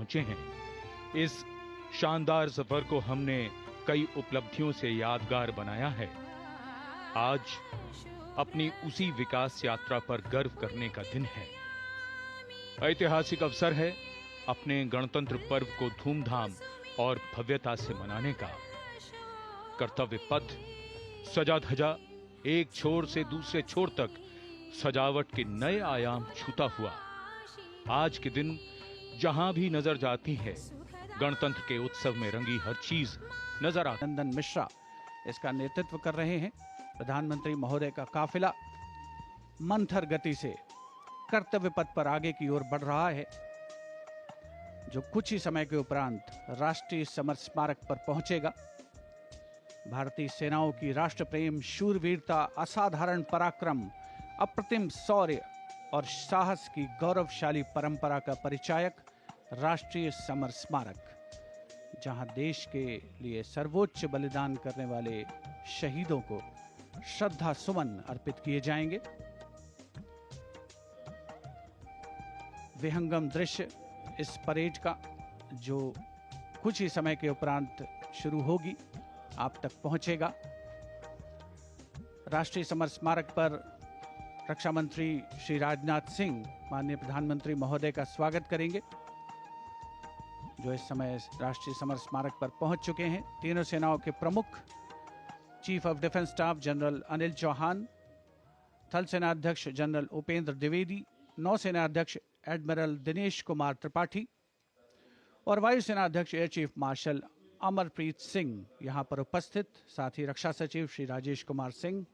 पहुंचे हैं। इस शानदार सफर को हमने कई उपलब्धियों से यादगार बनाया है। आज अपनी उसी विकास यात्रा पर गर्व करने का दिन है। ऐतिहासिक अवसर है अपने गणतंत्र पर्व को धूमधाम और भव्यता से मनाने का। कर्तव्य पथ सजा धजा एक छोर से दूसरे छोर तक सजावट के नए आयाम छूता हुआ। आज के दिन जहां भी नजर जाती है, गणतंत्र के उत्सव में रंगी हर चीज नजर आती। नंदन मिश्रा इसका नेतृत्व कर रहे हैं। प्रधानमंत्री महोदय का काफिला मंथर गति से कर्तव्य पथ पर आगे की ओर बढ़ रहा है, जो कुछ ही समय के उपरांत राष्ट्रीय समर स्मारक पर पहुंचेगा। भारतीय सेनाओं की राष्ट्र प्रेम, शूरवीरता, असाधारण पराक्रम, अप्रतिम शौर्य और साहस की गौरवशाली परंपरा का परिचायक राष्ट्रीय समर स्मारक, जहां देश के लिए सर्वोच्च बलिदान करने वाले शहीदों को श्रद्धा सुमन अर्पित किए जाएंगे। विहंगम दृश्य इस परेड का, जो कुछ ही समय के उपरांत शुरू होगी, आप तक पहुंचेगा। राष्ट्रीय समर स्मारक पर रक्षा मंत्री श्री राजनाथ सिंह माननीय प्रधानमंत्री महोदय का स्वागत करेंगे, जो इस समय राष्ट्रीय समर स्मारक पर पहुंच चुके हैं। तीनों सेनाओं के प्रमुख chief of defence staff general Anil Chauhan, थल सेना अध्यक्ष जनरल उपेंद्र द्विवेदी, नौसेना अध्यक्ष एडमिरल दिनेश कुमार त्रिपाठी और वायुसेना अध्यक्ष air chief marshal Amarpreet Singh यहां पर उपस्थित। साथ ही रक्षा सचिव श्री राजेश कुमार सिंह,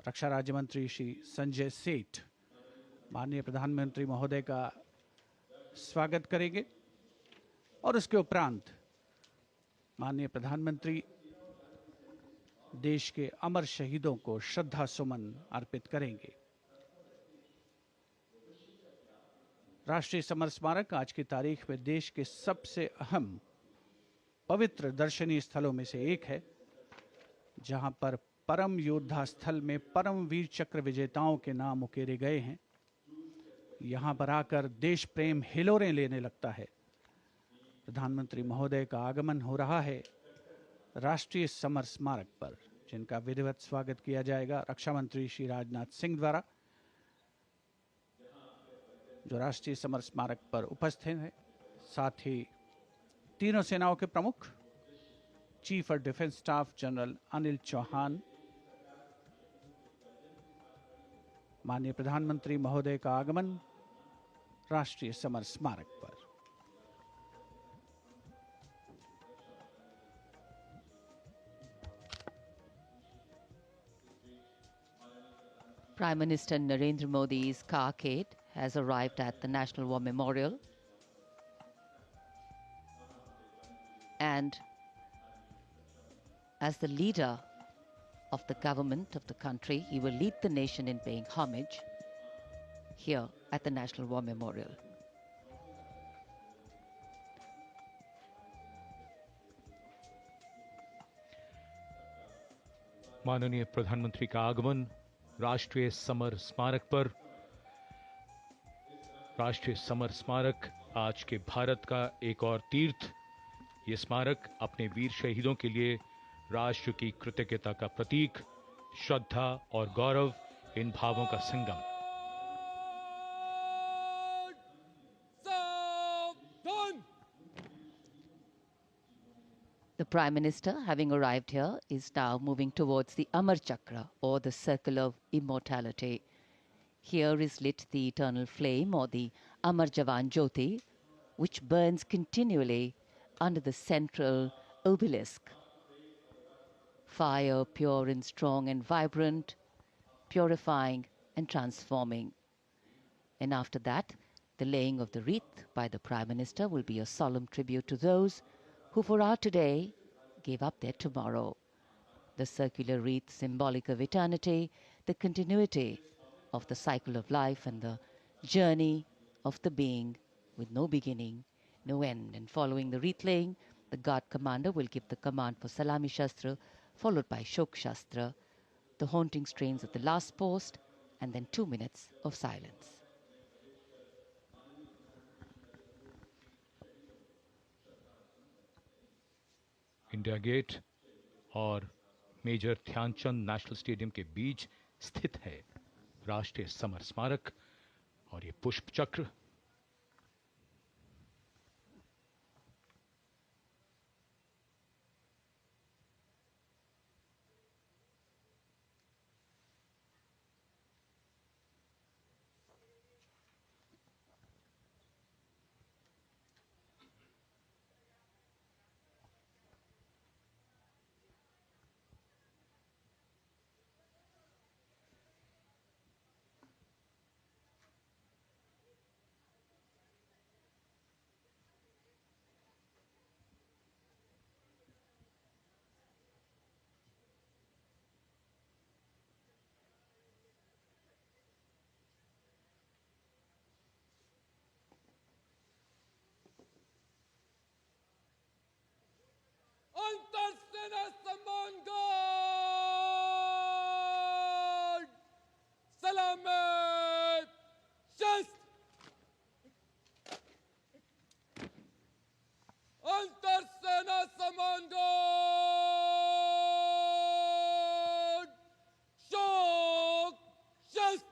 रक्षा राज्य मंत्री श्री संजय सेठ माननीय प्रधानमंत्री महोदय का स्वागत करेंगे और उसके उपरांत माननीय प्रधानमंत्री देश के अमर शहीदों को श्रद्धा सुमन अर्पित करेंगे। राष्ट्रीय समर स्मारक आज की तारीख में देश के सबसे अहम पवित्र दर्शनीय स्थलों में से एक है, जहां पर परम योद्धा स्थल में परम वीर चक्र विजेताओं के नाम उकेरे गए हैं। यहां पर आकर देश प्रेम हिलोरें लेने लगता है। प्रधानमंत्री महोदय का आगमन हो रहा है राष्ट्रीय समर स्मारक पर, जिनका विधिवत स्वागत किया जाएगा रक्षा मंत्री श्री राजनाथ सिंह द्वारा, जो राष्ट्रीय समर स्मारक पर उपस्थित हैं। साथ ही तीनों सेनाओं के प्रमुख chief of defence staff general Anil Chauhan माननीय प्रधानमंत्री महोदय का आगमन राष्ट्रीय समर स्मारक पर। Prime Minister Narendra Modi's carcade has arrived at the National War Memorial, and as the leader of the government of the country, he will lead the nation in paying homage here at the National War Memorial. माननीय प्रधानमंत्री का आगमन राष्ट्रीय summer स्मारक पर। राष्ट्रीय summer स्मारक आज के भारत का एक और तीर्थ। ये स्मारक अपने वीर शहीदों के लिए राष्ट्र की कृतज्ञता का प्रतीक, श्रद्धा और गौरव, इन भावों का संगम। The Prime Minister, having arrived here, is now moving towards the Amar Chakra, or the Circle of Immortality. Here is lit the eternal flame, or the Amar Jawan Jyoti, which burns continually under the central obelisk. Fire, pure and strong and vibrant, purifying and transforming. And after that, the laying of the wreath by the Prime Minister will be a solemn tribute to those who for our today gave up their tomorrow. The circular wreath, symbolic of eternity, the continuity of the cycle of life and the journey of the being with no beginning, no end. And following the wreath laying, the guard commander will give the command for Salami Shastra, followed by Shok Shastra, the haunting strains of the last post, and then 2 minutes of silence. India gate और major Dhyan Chand national stadium के बीच स्थित है राष्ट्रीय summer स्मारक और ये पुष्प चक्र Antarsenas सम्मान गार्ड सलामत शस्त्र अंतरसेना सम्मान गार्ड शोक शस्त्र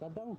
करता हूँ।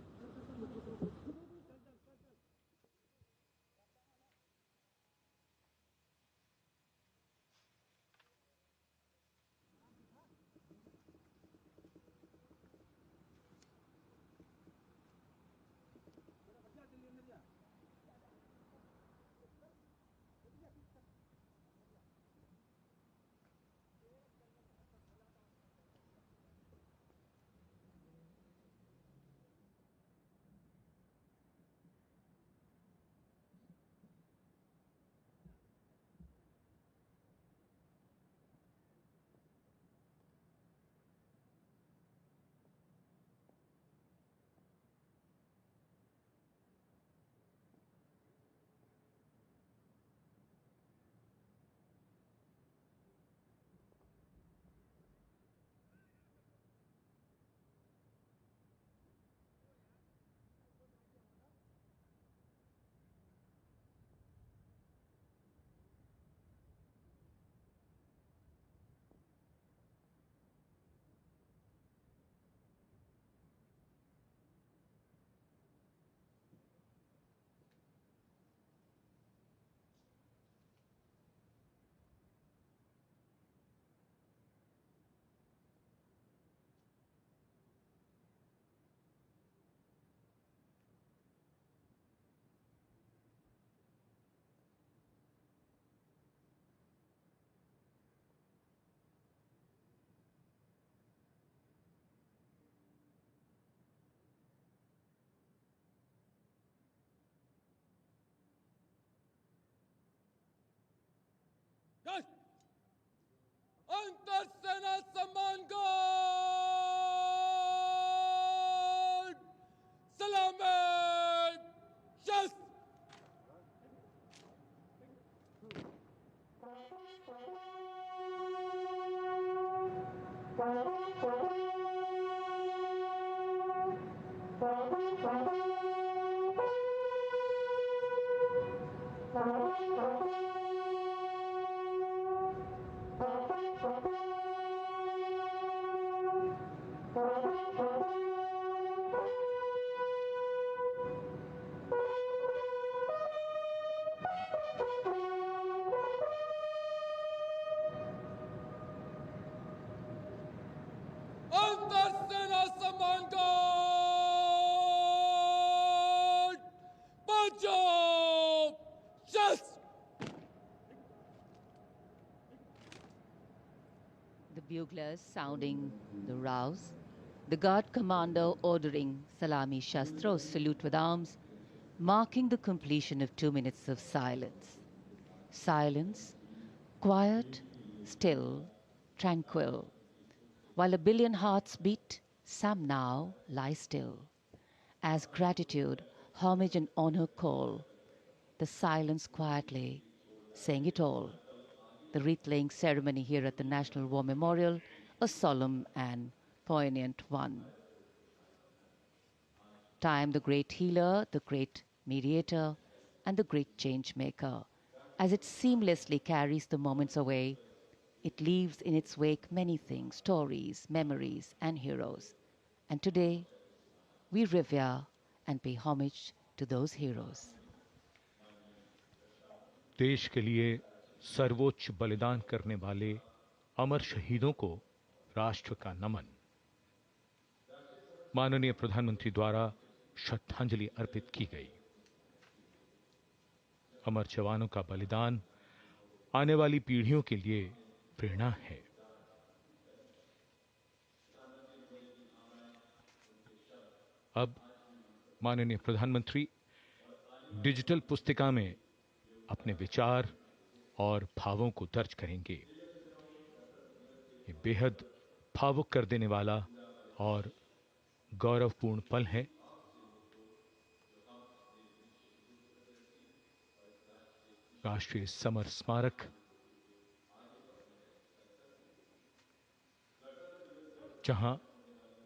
अंतरसेना सम्मान गार्ड सलामत शस्त्र Buglers sounding the rouse, the guard commander ordering Salami Shastros salute with arms, marking the completion of 2 minutes of silence. Silence, quiet, still, tranquil. While a billion hearts beat, some now lie still. As gratitude, homage and honor call, the silence quietly, saying it all. The wreath-laying ceremony here at the National War Memorial, a solemn and poignant one. Time, the great healer, the great mediator, and the great change maker. As it seamlessly carries the moments away, it leaves in its wake many things, stories, memories, and heroes. And today, we revere and pay homage to those heroes. देश के लिए सर्वोच्च बलिदान करने वाले अमर शहीदों को राष्ट्र का नमन। माननीय प्रधानमंत्री द्वारा श्रद्धांजलि अर्पित की गई। अमर जवानों का बलिदान आने वाली पीढ़ियों के लिए प्रेरणा है। अब माननीय प्रधानमंत्री डिजिटल पुस्तिका में अपने विचार और भावों को दर्ज करेंगे। ये बेहद भावुक कर देने वाला और गौरवपूर्ण पल है। राष्ट्रीय समर स्मारक, जहां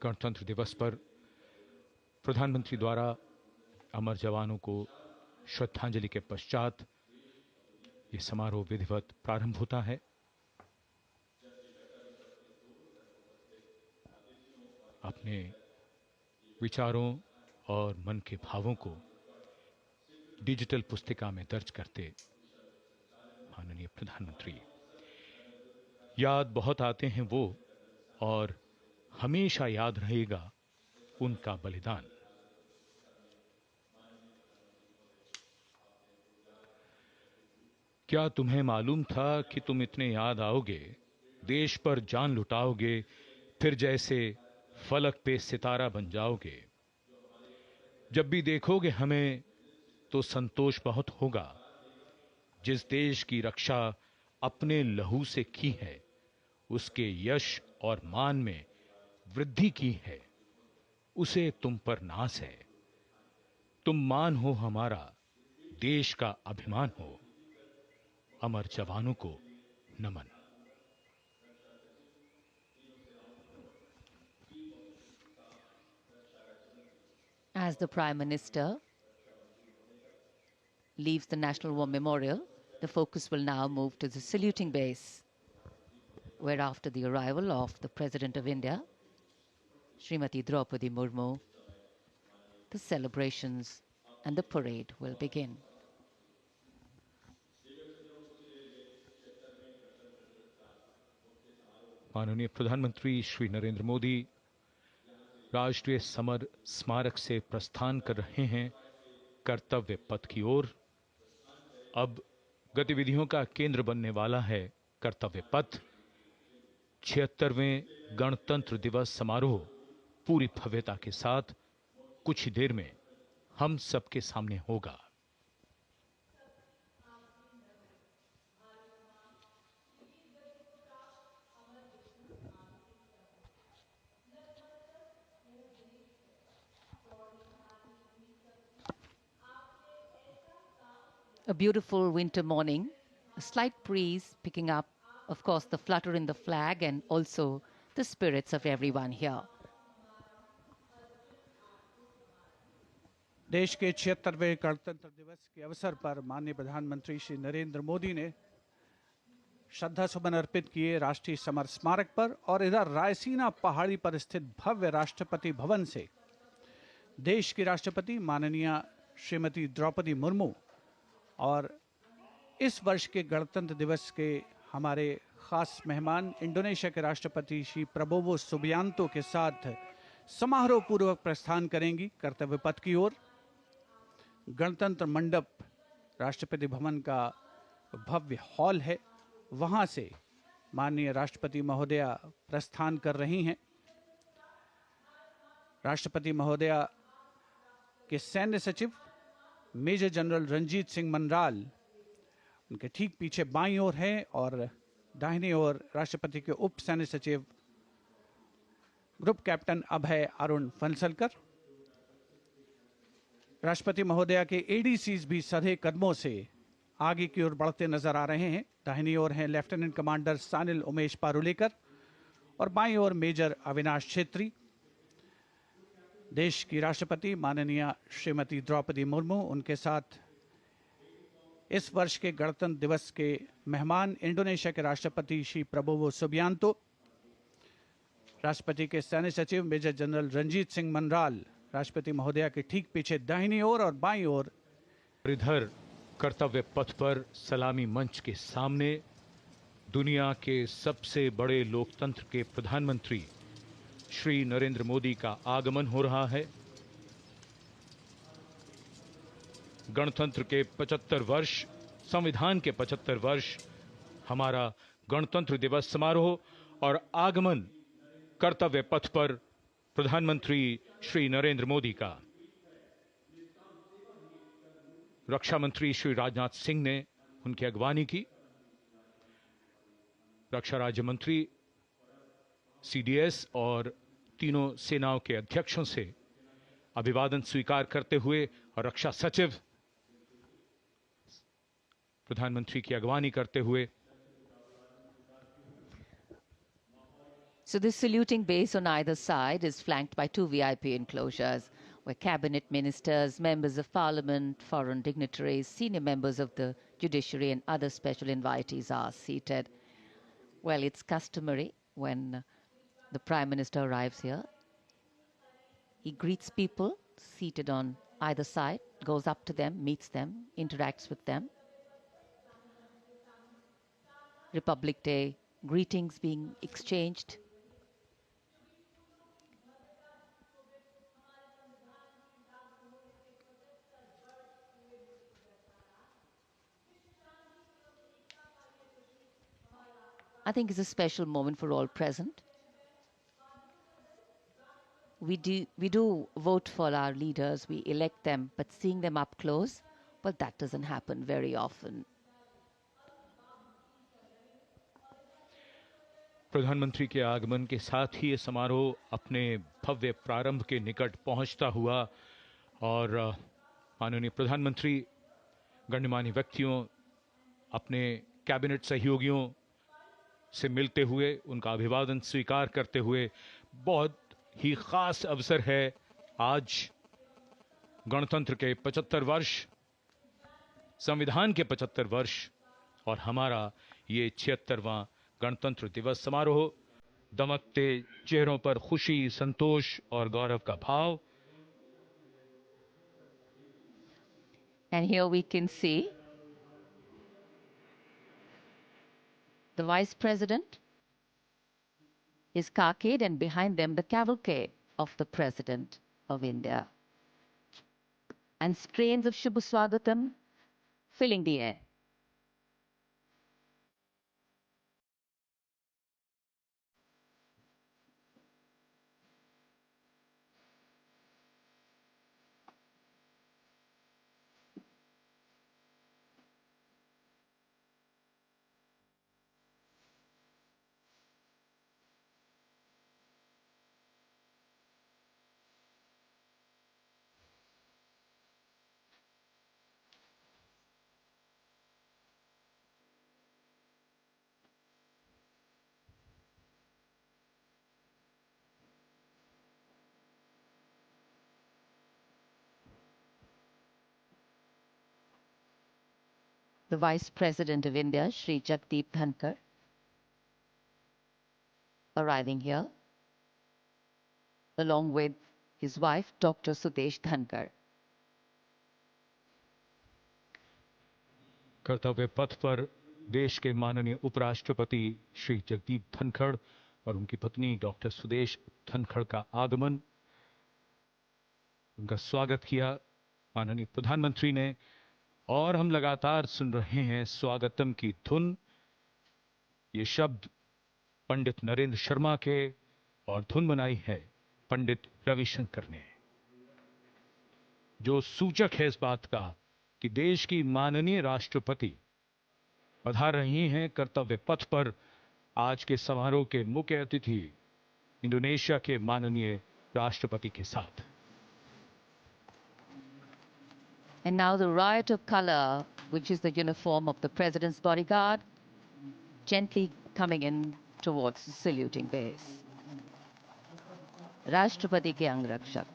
गणतंत्र दिवस पर प्रधानमंत्री द्वारा अमर जवानों को श्रद्धांजलि के पश्चात ये समारोह विधिवत प्रारंभ होता है। अपने विचारों और मन के भावों को डिजिटल पुस्तिका में दर्ज करते माननीय प्रधानमंत्री, याद बहुत आते हैं वो, और हमेशा याद रहेगा उनका बलिदान। क्या तुम्हें मालूम था कि तुम इतने याद आओगे, देश पर जान लुटाओगे, फिर जैसे फलक पे सितारा बन जाओगे। जब भी देखोगे हमें तो संतोष बहुत होगा। जिस देश की रक्षा अपने लहू से की है, उसके यश और मान में वृद्धि की है, उसे तुम पर नाज है। तुम मान हो हमारा, देश का अभिमान हो। अमर जवानों को नमन। As the Prime Minister leaves the National War Memorial, the focus will now move to the saluting base, where after the arrival of the President of India, Srimati Draupadi Murmu, the celebrations and the parade will begin. माननीय प्रधानमंत्री श्री नरेंद्र मोदी राष्ट्रीय summer स्मारक से प्रस्थान कर रहे हैं कर्तव्य पथ की ओर। अब गतिविधियों का केंद्र बनने वाला है कर्तव्य पथ। 76वें गणतंत्र दिवस समारोह पूरी भव्यता के साथ कुछ ही देर में हम सबके सामने होगा। A beautiful winter morning, a slight breeze picking up, of course, the flutter in the flag and also the spirits of everyone here. देश के 76वें गणतंत्र दिवस के अवसर पर माननीय प्रधानमंत्री श्री नरेंद्र मोदी ने श्रद्धा सुमन अर्पित किए राष्ट्रीय समर स्मारक पर, और इधर रायसीना पहाड़ी पर स्थित भव्य राष्ट्रपति भवन से देश की राष्ट्रपति माननीय श्रीमती द्रौपदी मुर्मू और इस वर्ष के गणतंत्र दिवस के हमारे खास मेहमान इंडोनेशिया के राष्ट्रपति श्री प्रबोवो सुबियांतो के साथ समारोह पूर्वक प्रस्थान करेंगी कर्तव्य पथ की ओर। गणतंत्र मंडप राष्ट्रपति भवन का भव्य हॉल है, वहां से माननीय राष्ट्रपति महोदया प्रस्थान कर रही हैं। राष्ट्रपति महोदया के सैन्य सचिव मेजर जनरल रंजीत सिंह मनराल उनके ठीक पीछे बाईं ओर हैं और दाहिनी ओर राष्ट्रपति के उप सैन्य सचिव ग्रुप कैप्टन अभय अरुण फंसलकर। राष्ट्रपति महोदया के एडीसीज भी सधे कदमों से आगे की ओर बढ़ते नजर आ रहे हैं। दाहिनी ओर हैं लेफ्टिनेंट कमांडर सानिल उमेश पारुलेकर और बाईं ओर मेजर अविनाश छेत्री। देश की राष्ट्रपति माननीय श्रीमती द्रौपदी मुर्मू, उनके साथ इस वर्ष के गणतंत्र दिवस के मेहमान इंडोनेशिया के राष्ट्रपति श्री प्रबोवो सुबियांतो, राष्ट्रपति के सैन्य सचिव मेजर जनरल रंजीत सिंह मनराल राष्ट्रपति महोदया के ठीक पीछे दाहिनी ओर और बाईं ओर। इधर कर्तव्य पथ पर सलामी मंच के सामने दुनिया के सबसे बड़े लोकतंत्र के प्रधानमंत्री श्री नरेंद्र मोदी का आगमन हो रहा है। गणतंत्र के 75 वर्ष, संविधान के 75 वर्ष, हमारा गणतंत्र दिवस समारोह और आगमन कर्तव्य पथ पर प्रधानमंत्री श्री नरेंद्र मोदी का। रक्षा मंत्री श्री राजनाथ सिंह ने उनकी अगवानी की। रक्षा राज्य मंत्री, सीडीएस और तीनों सेनाओं के अध्यक्षों से अभिवादन स्वीकार करते हुए और रक्षा सचिव प्रधानमंत्री की अगवानी करते हुए। So this saluting base on either side is flanked by two VIP enclosures where cabinet ministers, members of parliament, foreign dignitaries, senior members of the judiciary and other special invitees are seated. Well, it's customary when the Prime Minister arrives here. He greets people seated on either side, goes up to them, meets them, interacts with them. Republic Day greetings being exchanged. I think it's a special moment for all present. We do vote for our leaders, we elect them, but seeing them up close, well, that doesn't happen very often. प्रधानमंत्री के आगमन के साथ ही ये समारोह अपने भव्य प्रारंभ के निकट पहुंचता हुआ और माननीय प्रधानमंत्री गणमान्य व्यक्तियों, अपने कैबिनेट सहयोगियों से मिलते हुए, उनका अभिवादन स्वीकार करते हुए, बहुत ही खास अवसर है। आज गणतंत्र के 75 वर्ष, संविधान के 75 वर्ष और हमारा ये 76वां गणतंत्र दिवस समारोह। दमकते चेहरों पर खुशी, संतोष और गौरव का भाव। And here we can see the Vice President is khakid and behind them the cavalcade of the President of India. And strains of Shubh Swagatam filling the air. The Vice President of India, Shri Jagdeep Dhankar, arriving here, along with his wife, Dr. Sudesh Dhankar. कर्तव्य पथ पर देश के माननीय उपराष्ट्रपति श्री जगदीप धनखड़ और उनकी पत्नी डॉक्टर सुदेश धनखड़ का आगमन, उनका स्वागत किया माननीय प्रधानमंत्री ने। और हम लगातार सुन रहे हैं स्वागतम की धुन। ये शब्द पंडित नरेंद्र शर्मा के और धुन बनाई है पंडित रविशंकर ने, जो सूचक है इस बात का कि देश की माननीय राष्ट्रपति पधार रही हैं कर्तव्य पथ पर आज के समारोह के मुख्य अतिथि इंडोनेशिया के माननीय राष्ट्रपति के साथ। And now the riot of color, which is the uniform of the president's bodyguard, gently coming in towards the saluting base. Rashtrapati ke Angrakshak,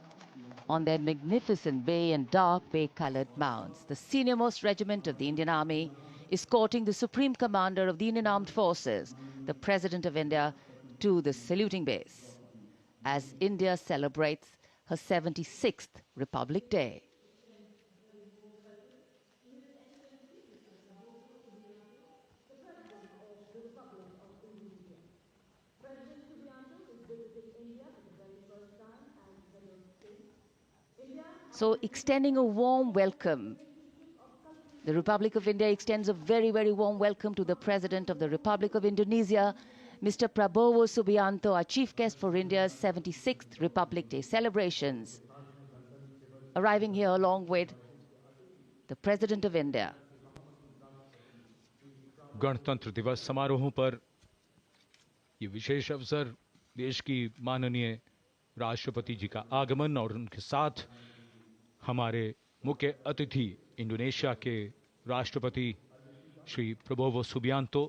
on their magnificent bay and dark bay colored mounts, the senior-most regiment of the Indian Army, escorting the Supreme Commander of the Indian Armed Forces, the President of India, to the saluting base, as India celebrates her 76th Republic Day. So extending a warm welcome. The Republic of India extends a very, very warm welcome to the President of the Republic of Indonesia, Mr. Prabowo Subianto, our chief guest for India's 76th Republic Day celebrations, arriving here along with the President of India. गणतंत्र दिवस समारोहों पर ये विशेष अवसर, देश की माननीय राष्ट्रपति जी का आगमन और उनके साथ हमारे मुख्य अतिथि इंडोनेशिया के राष्ट्रपति Shri Prabowo Subianto.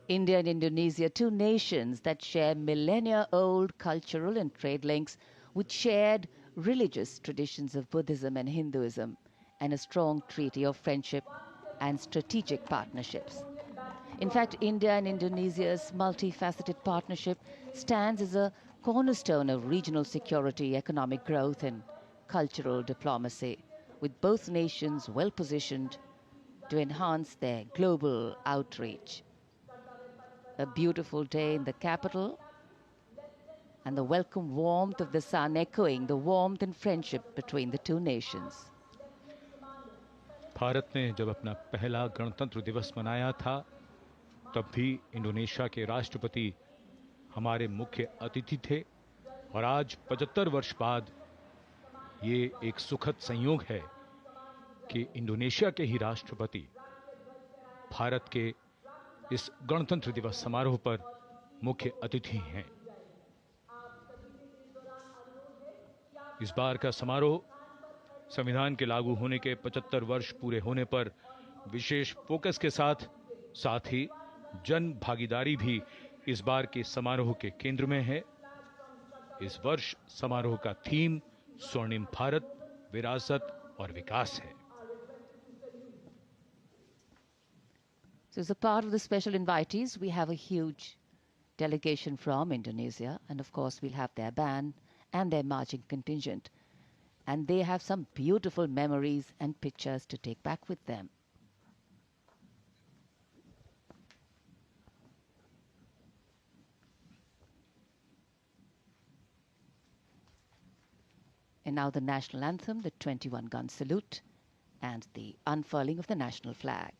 India and Indonesia, two nations that share millennia-old cultural and trade links with shared religious traditions of Buddhism and Hinduism, and a strong treaty of friendship and strategic partnerships. In fact, India and Indonesia's multifaceted partnership stands as a cornerstone of regional security, economic growth, and cultural diplomacy, with both nations well positioned to enhance their global outreach. A beautiful day in the capital, and the welcome warmth of the sun echoing the warmth and friendship between the two nations. Bharat ने जब अपना पहला गणतंत्र दिवस मनाया था, तब भी इंडोनेशिया के राष्ट्रपति हमारे मुख्य अतिथि थे, और आज 75 वर्ष बाद ये एक सुखद संयोग है कि इंडोनेशिया के ही राष्ट्रपति भारत के इस गणतंत्र दिवस समारोह पर मुख्य अतिथि हैं। इस बार का समारोह संविधान के लागू होने के 75 वर्ष पूरे होने पर विशेष फोकस के साथ ही जन भागीदारी भी इस बार के समारोह के केंद्र में है। इस वर्ष समारोह का थीम स्वर्णिम भारत, विरासत और विकास है। So as a part of the special invitees, we have a huge delegation from Indonesia, and of course we'll have their band and their marching contingent. And they have some beautiful memories and pictures to take back with them. And now the national anthem, the 21-gun salute, and the unfurling of the national flag.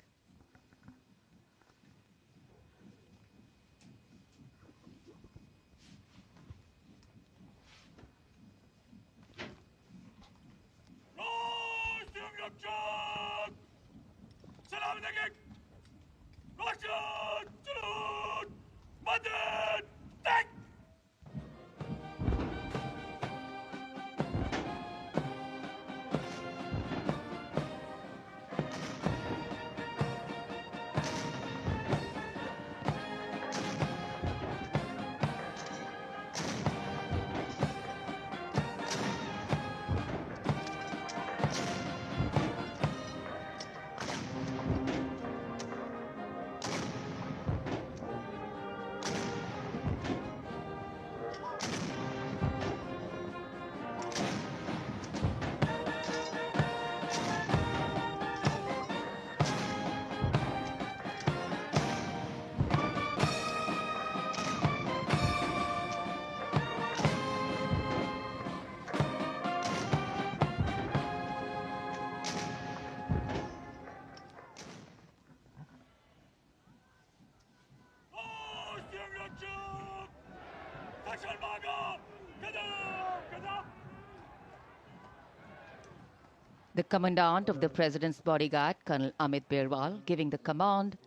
The commandant of the President's bodyguard, Colonel Amit Berwal, giving the command,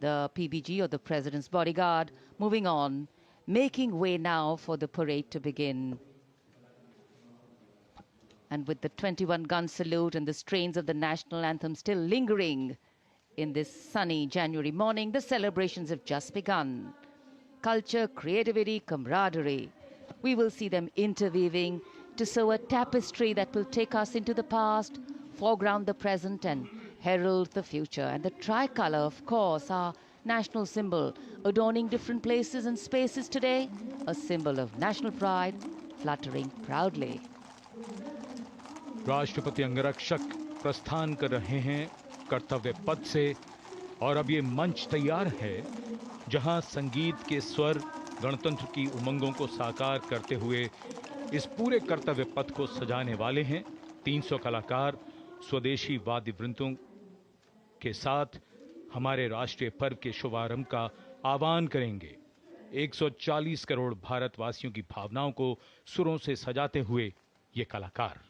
the PBG or the President's bodyguard, moving on, making way now for the parade to begin. And with the 21-gun salute and the strains of the national anthem still lingering in this sunny January morning, the celebrations have just begun. Culture, creativity, camaraderie. We will see them interweaving to sew a tapestry that will take us into the past, foreground the present and herald the future. And the tricolour, of course, our national symbol, adorning different places and spaces today, a symbol of national pride, fluttering proudly. राष्ट्रपति अंगरक्षक प्रस्थान कर रहे हैं कर्तव्य पथ से और अब ये मंच तैयार है जहां संगीत के स्वर गणतंत्र की उमंगों को साकार करते हुए इस पूरे कर्तव्य पथ को सजाने वाले हैं। 300 कलाकार स्वदेशी वाद्य वृंदों के साथ हमारे राष्ट्रीय पर्व के शुभारंभ का आह्वान करेंगे। 140 करोड़ भारतवासियों की भावनाओं को सुरों से सजाते हुए ये कलाकार।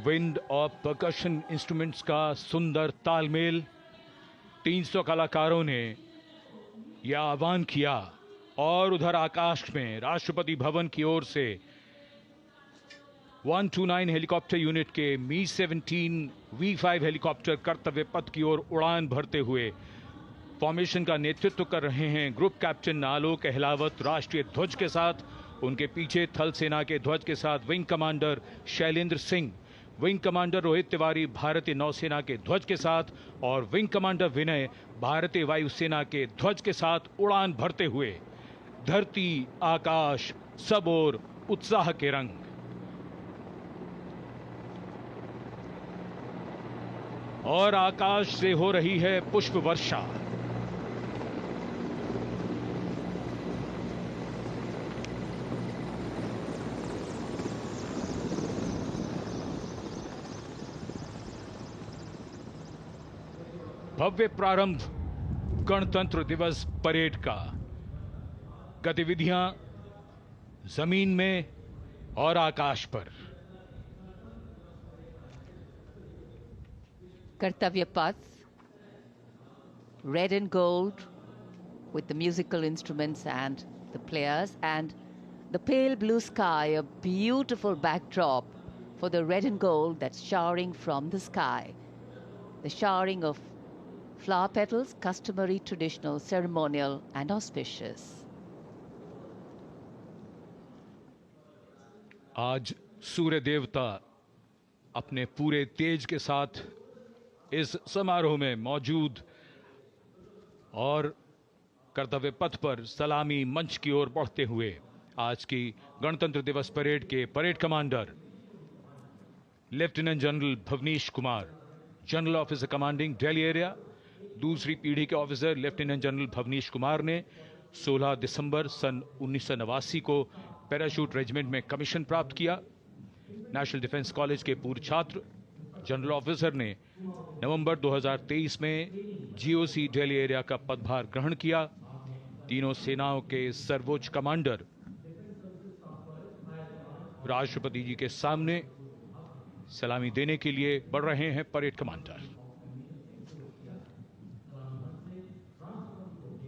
विंड और परकशन इंस्ट्रूमेंट्स का सुंदर तालमेल। 300 कलाकारों ने यह आह्वान किया और उधर आकाश में राष्ट्रपति भवन की ओर से 129 हेलीकॉप्टर यूनिट के मी-17 V5 हेलीकॉप्टर कर्तव्य पथ की ओर उड़ान भरते हुए फॉर्मेशन का नेतृत्व कर रहे हैं ग्रुप कैप्टन आलोक अहलावत राष्ट्रीय ध्वज के साथ। उनके पीछे थल सेना के ध्वज के साथ wing commander Shailendra Singh, wing commander Rohit Tiwari भारतीय नौसेना के ध्वज के साथ और विंग कमांडर विनय भारतीय वायुसेना के ध्वज के साथ उड़ान भरते हुए। धरती आकाश सब ओर उत्साह के रंग। और आकाश से हो रही है पुष्प वर्षा। भव्य प्रारंभ गणतंत्र दिवस परेड का। गतिविधियां जमीन में और आकाश पर। Kartavya Path, red and gold with the musical instruments and the players, and the pale blue sky, a beautiful backdrop for the red and gold that's showering from the sky. The showering of flower petals, customary, traditional, ceremonial and auspicious. आज सूर्य देवता अपने पूरे तेज के साथ इस समारोह में मौजूद और कर्तव्य पथ पर सलामी मंच की ओर बढ़ते हुए आज की गणतंत्र दिवस परेड के parade commander lieutenant general Bhavnish Kumar, general officer commanding Delhi area, दूसरी पीढ़ी के officer lieutenant general Bhavnish Kumar ने 16 दिसंबर सन 1989 को पैराशूट रेजिमेंट में कमीशन प्राप्त किया। नेशनल डिफेंस कॉलेज के पूर्व छात्र जनरल ऑफिसर ने नवंबर 2023 में जीओसी दिल्ली एरिया का पदभार ग्रहण किया। तीनों सेनाओं के सर्वोच्च कमांडर राष्ट्रपति जी के सामने सलामी देने के लिए बढ़ रहे हैं परेड कमांडर।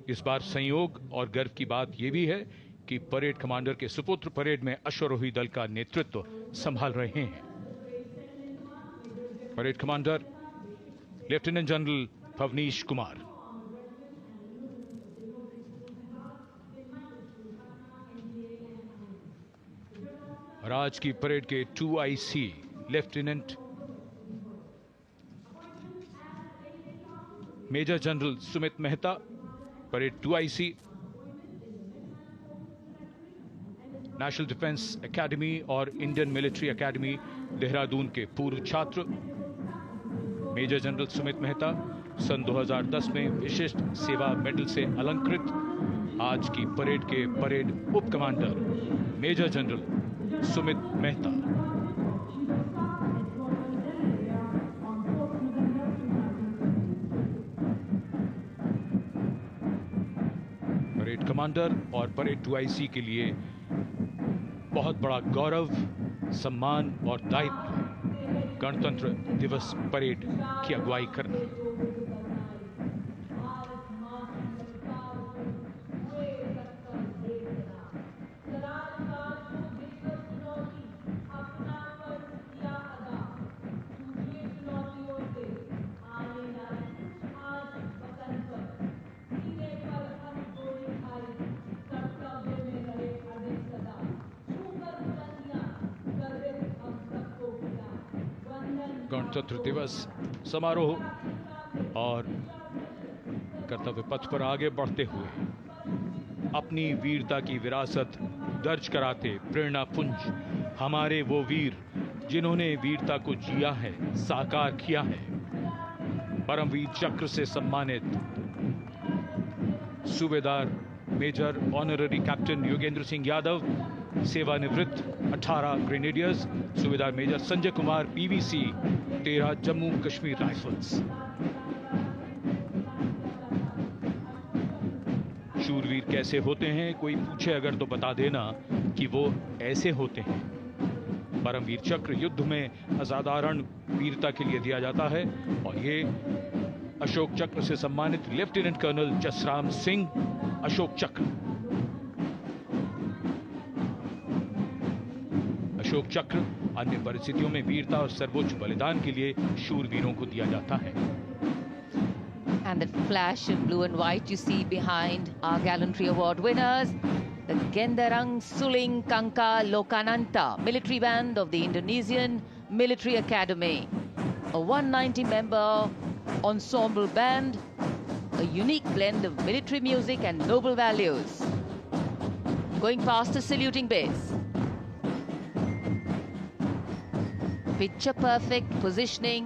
इस बार संयोग और गर्व की बात यह भी है कि परेड कमांडर के सुपुत्र परेड में अश्वारोही दल का नेतृत्व संभाल रहे हैं। Parade commander lieutenant general Bhavnish Kumar. और आज की परेड के 2IC lieutenant major general Sumit Mehta, parade 2IC, national defence academy और इंडियन मिलिट्री एकेडमी देहरादून के पूर्व छात्र मेजर जनरल सुमित मेहता सन 2010 में विशिष्ट सेवा मेडल से अलंकृत। आज की परेड के परेड उप commander major general Sumit Mehta. Parade commander और परेड 2IC के लिए बहुत बड़ा गौरव, सम्मान और दायित्व गणतंत्र दिवस परेड की अगुवाई करना। गणतंत्र दिवस समारोह और कर्तव्य पथ पर आगे बढ़ते हुए अपनी वीरता की विरासत दर्ज कराते प्रेरणा पुंज हमारे वो वीर जिन्होंने वीरता को जिया है, साकार किया है। परमवीर चक्र से सम्मानित subedar major honorary captain Yogendra Singh Yadav, सेवानिवृत्त 18 grenadiers, subedar major Sanjay Kumar PVC 13 Jammu Kashmir rifles. शूरवीर कैसे होते हैं, कोई पूछे अगर तो बता देना कि वो ऐसे होते हैं। परमवीर चक्र युद्ध में असाधारण वीरता के लिए दिया जाता है और ये अशोक चक्र से सम्मानित लेफ्टिनेंट कर्नल जसराम सिंह अशोक चक्र अशोक चक्र अन्य परिस्थितियों में वीरता और सर्वोच्च बलिदान के लिए शूरवीरों को दिया जाता है। And that flash in blue and white you see behind our gallantry award winners, the Gendarang Suling Kangka Lokananta military band of the Indonesian Military Academy, a 190-member ensemble band, a unique blend of military music and noble values. Going past the saluting base. Picture perfect positioning.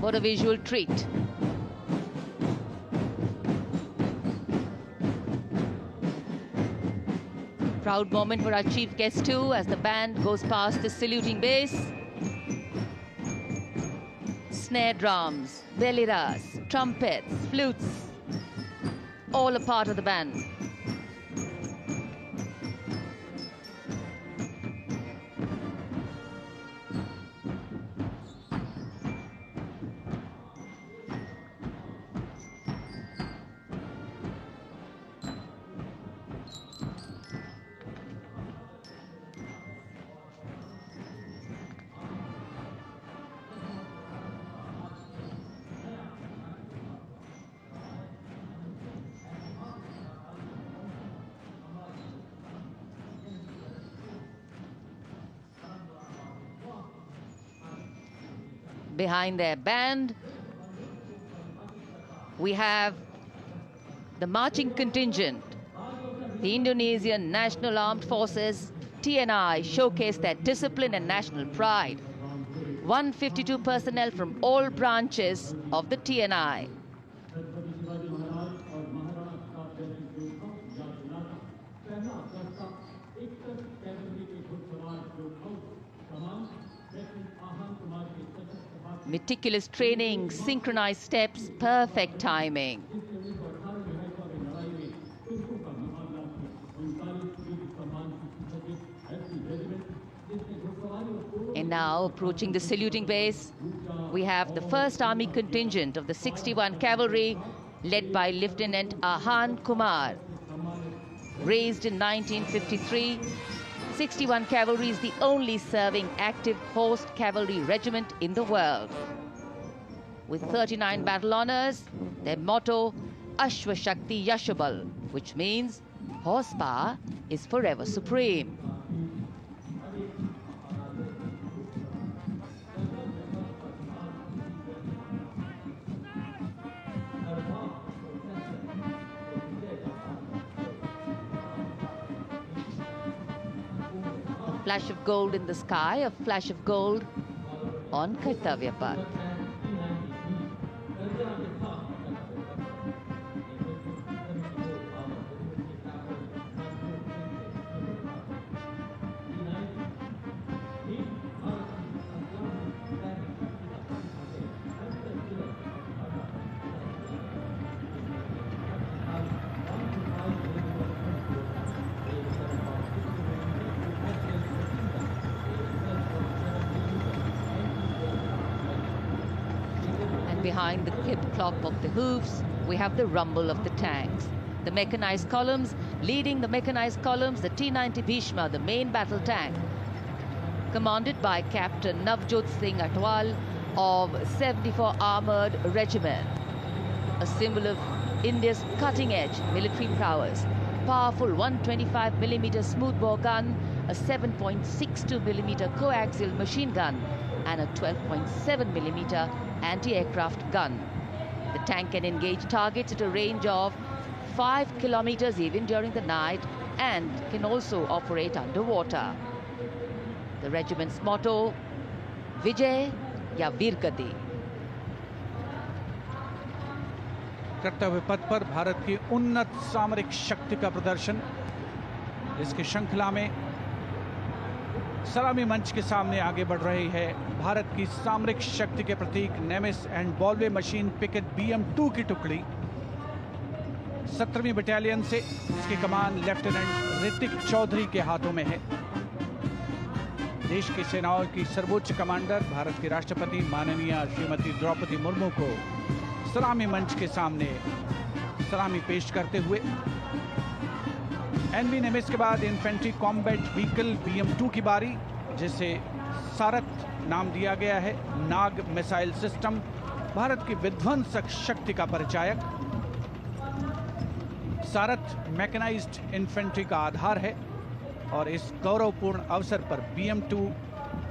What a visual treat. Proud moment for our chief guest too, as the band goes past the saluting base. Snare drums, beliras, trumpets, flutes, all a part of the band. Behind their band, we have the marching contingent. The Indonesian National Armed Forces, TNI, showcase their discipline and national pride. 152 personnel from all branches of the TNI. Meticulous training, synchronized steps, perfect timing. And now, approaching the saluting base, we have the 1st Army contingent of the 61 Cavalry, led by Lieutenant Ahan Kumar. Raised in 1953, 61 Cavalry is the only serving active horsed cavalry regiment in the world. With 39 battle honors, their motto, Ashwa Shakti Yashabal, which means horsepower is forever supreme. Flash of gold in the sky, a flash of gold on Kartavya Path. Behind the clip-clop of the hoofs, we have the rumble of the tanks. The mechanized columns, leading the mechanized columns, the T-90 Bhishma, the main battle tank, commanded by Captain Navjot Singh Atwal of 74 Armored Regiment. A symbol of India's cutting-edge military prowess. Powerful 125mm smoothbore gun, a 7.62mm coaxial machine gun, and a 12.7mm anti-aircraft gun. The tank can engage targets at a range of 5 kilometers even during the night and can also operate underwater. The regiment's motto, Vijay ya Veergati. कर्तव्य पथ पर भारत की उन्नत सामरिक शक्ति का प्रदर्शन। इसकी श्रृंखला में सलामी मंच के सामने आगे बढ़ रही है भारत की सामरिक शक्ति के प्रतीक नेमिस एंड बॉलवे मशीन पिकेट BM-2 की टुकड़ी। 17वीं बटालियन से इसकी कमान लेफ्टिनेंट ऋतिक चौधरी के हाथों में है। देश की सेनाओं की सर्वोच्च कमांडर भारत के राष्ट्रपति माननीय श्रीमती द्रौपदी मुर्मू को सलामी मंच के सामने सलामी पेश करते हुए एनवी निमित्स के बाद इन्फेंट्री कॉम्बैट व्हीकल BM-2 की बारी, जिसे सारथ नाम दिया गया है। नाग मिसाइल सिस्टम भारत की विध्वंसक शक्ति का परिचायक। सारथ मैकेनाइज्ड इन्फेंट्री का आधार है और इस गौरवपूर्ण अवसर पर BM-2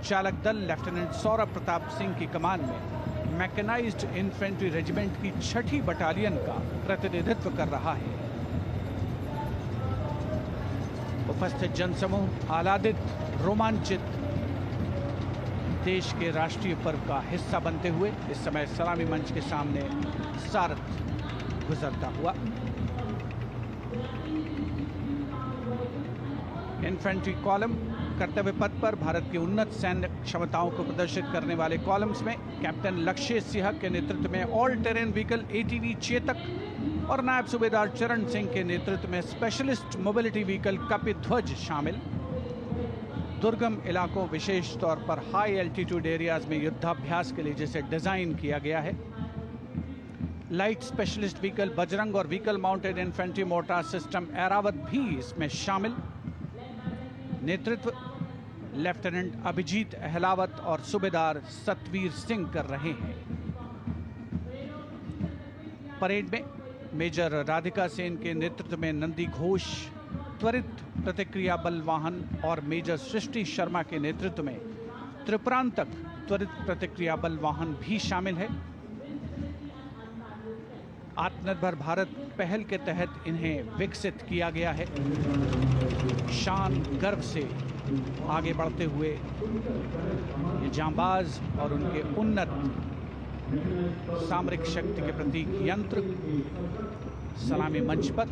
चालक दल लेफ्टिनेंट सौरभ प्रताप सिंह की कमान में मैकेनाइज्ड इन्फेंट्री रेजिमेंट की 6ठी बटालियन का प्रतिनिधित्व कर रहा है। उपस्थित जनसमूह आह्लादित, रोमांचित, देश के राष्ट्रीय पर्व का हिस्सा बनते हुए इस समय सलामी मंच के सामने सारथ गुजरता हुआ। इन्फेंट्री कॉलम कर्तव्य पथ पर भारत की उन्नत सैन्य क्षमताओं को प्रदर्शित करने वाले कॉलम्स में कैप्टन लक्ष्य सिंह के नेतृत्व में all terrain vehicle ATV Chetak और नायब सूबेदार चरण सिंह के नेतृत्व में स्पेशलिस्ट मोबिलिटी व्हीकल कपिध्वज शामिल। दुर्गम इलाकों, विशेष तौर पर हाई एल्टीट्यूड एरियाज में युद्धाभ्यास के लिए जिसे डिजाइन किया गया है। लाइट स्पेशलिस्ट व्हीकल बजरंग और vehicle mounted infantry mortar system Airavat भी इसमें शामिल। नेतृत्व लेफ्टिनेंट अभिजीत अहलावत और सूबेदार सतवीर सिंह कर रहे हैं। परेड में मेजर राधिका सेन के नेतृत्व में नंदी घोष, त्वरित प्रतिक्रिया बल वाहन और मेजर सृष्टि शर्मा के नेतृत्व में त्रिपुरांतक त्वरित प्रतिक्रिया बल वाहन भी शामिल है। आत्मनिर्भर भारत पहल के तहत इन्हें विकसित किया गया है। शान गर्व से आगे बढ़ते हुए ये जांबाज और उनके उन्नत सामरिक शक्ति के प्रतीक यंत्र सलामी मंच पर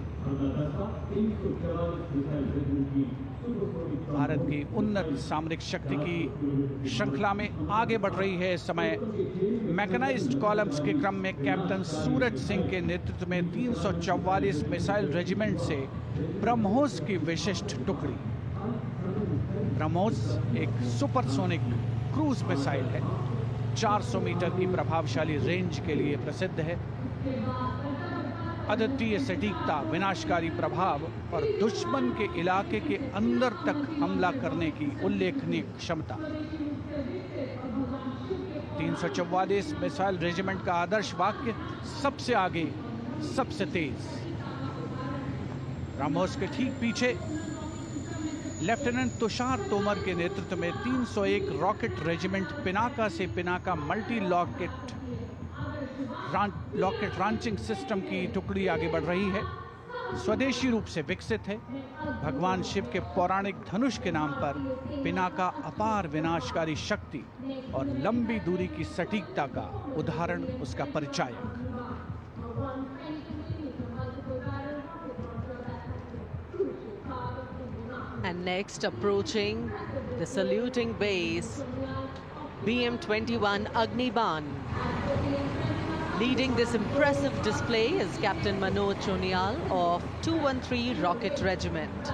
भारत की उन्नत सामरिक शक्ति की श्रृंखला में आगे बढ़ रही है। इस समय मैकेनाइज्ड कॉलम्स के क्रम में कैप्टन सूरज सिंह के नेतृत्व में 344 मिसाइल रेजिमेंट से ब्रह्मोस की विशिष्ट टुकड़ी। ब्रह्मोस एक सुपरसोनिक क्रूज मिसाइल है, 400 मीटर की प्रभावशाली रेंज के लिए प्रसिद्ध है। अद्वितीय सटीकता, विनाशकारी प्रभाव और दुश्मन के इलाके के अंदर तक हमला करने की उल्लेखनीय क्षमता। 344 मिसाइल रेजिमेंट का आदर्श वाक्य सबसे आगे, सबसे तेज। ब्रह्मोस के ठीक पीछे लेफ्टिनेंट तुषार तोमर के नेतृत्व में 301 रॉकेट रेजिमेंट पिनाका से Pinaka multi locket launching system की टुकड़ी आगे बढ़ रही है। स्वदेशी रूप से विकसित है। भगवान शिव के पौराणिक धनुष के नाम पर पिनाका अपार विनाशकारी शक्ति और लंबी दूरी की सटीकता का उदाहरण, उसका परिचायक। And next, approaching the saluting base, BM-21 Agniban. Leading this impressive display is Captain Manoj Chonial of 213 Rocket Regiment.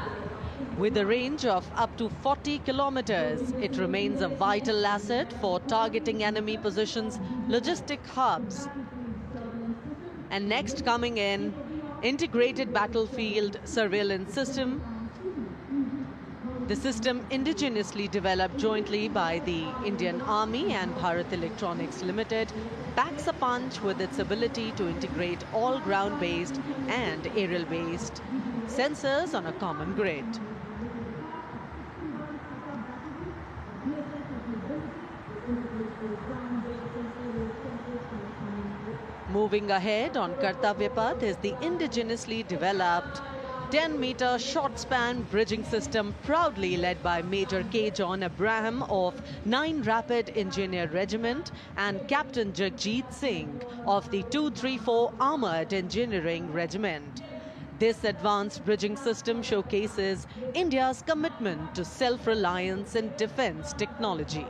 With a range of up to 40 kilometers, it remains a vital asset for targeting enemy positions, logistic hubs. And next coming in, integrated battlefield surveillance system. The system indigenously developed jointly by the Indian Army and Bharat Electronics Limited packs a punch with its ability to integrate all ground-based and aerial-based sensors on a common grid. Moving ahead on Kartavya Path is the indigenously developed 10-meter short-span bridging system proudly led by Major K. John Abraham of 9 Rapid Engineer Regiment and Captain Jagjit Singh of the 234 Armored Engineering Regiment. This advanced bridging system showcases India's commitment to self-reliance in defense technology.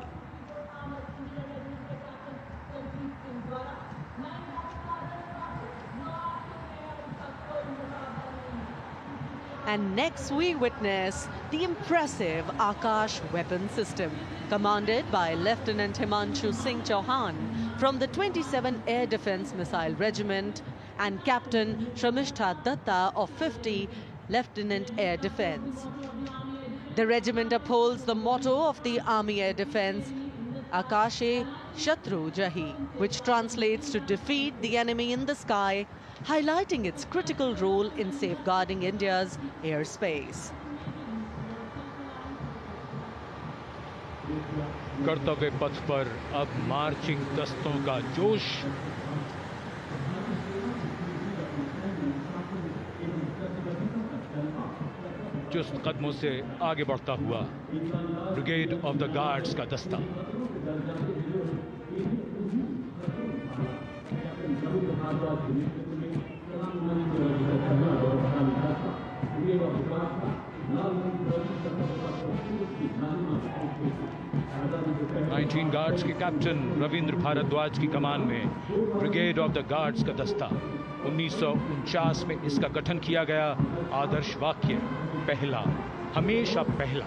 And next we witness the impressive Akash weapon system, commanded by Lieutenant Himanshu Singh Chauhan from the 27 Air Defense Missile Regiment and Captain Shramishta Datta of 50 Lieutenant Air Defence. The regiment upholds the motto of the Army Air Defence, Akashe Shatru Jahi, which translates to defeat the enemy in the sky, highlighting its critical role in safeguarding India's airspace. कर्तव्य पथ पर अब marching दस्तों का जोश। चुस्त कदमों से आगे बढ़ता हुआ ब्रिगेड ऑफ द गार्ड्स का दस्ता। गार्ड्स के कैप्टन रविंद्र भारद्वाज की कमान में ब्रिगेड ऑफ द गार्ड्स का दस्ता। 1949 में इसका गठन किया गया। आदर्श वाक्य पहला, हमेशा पहला।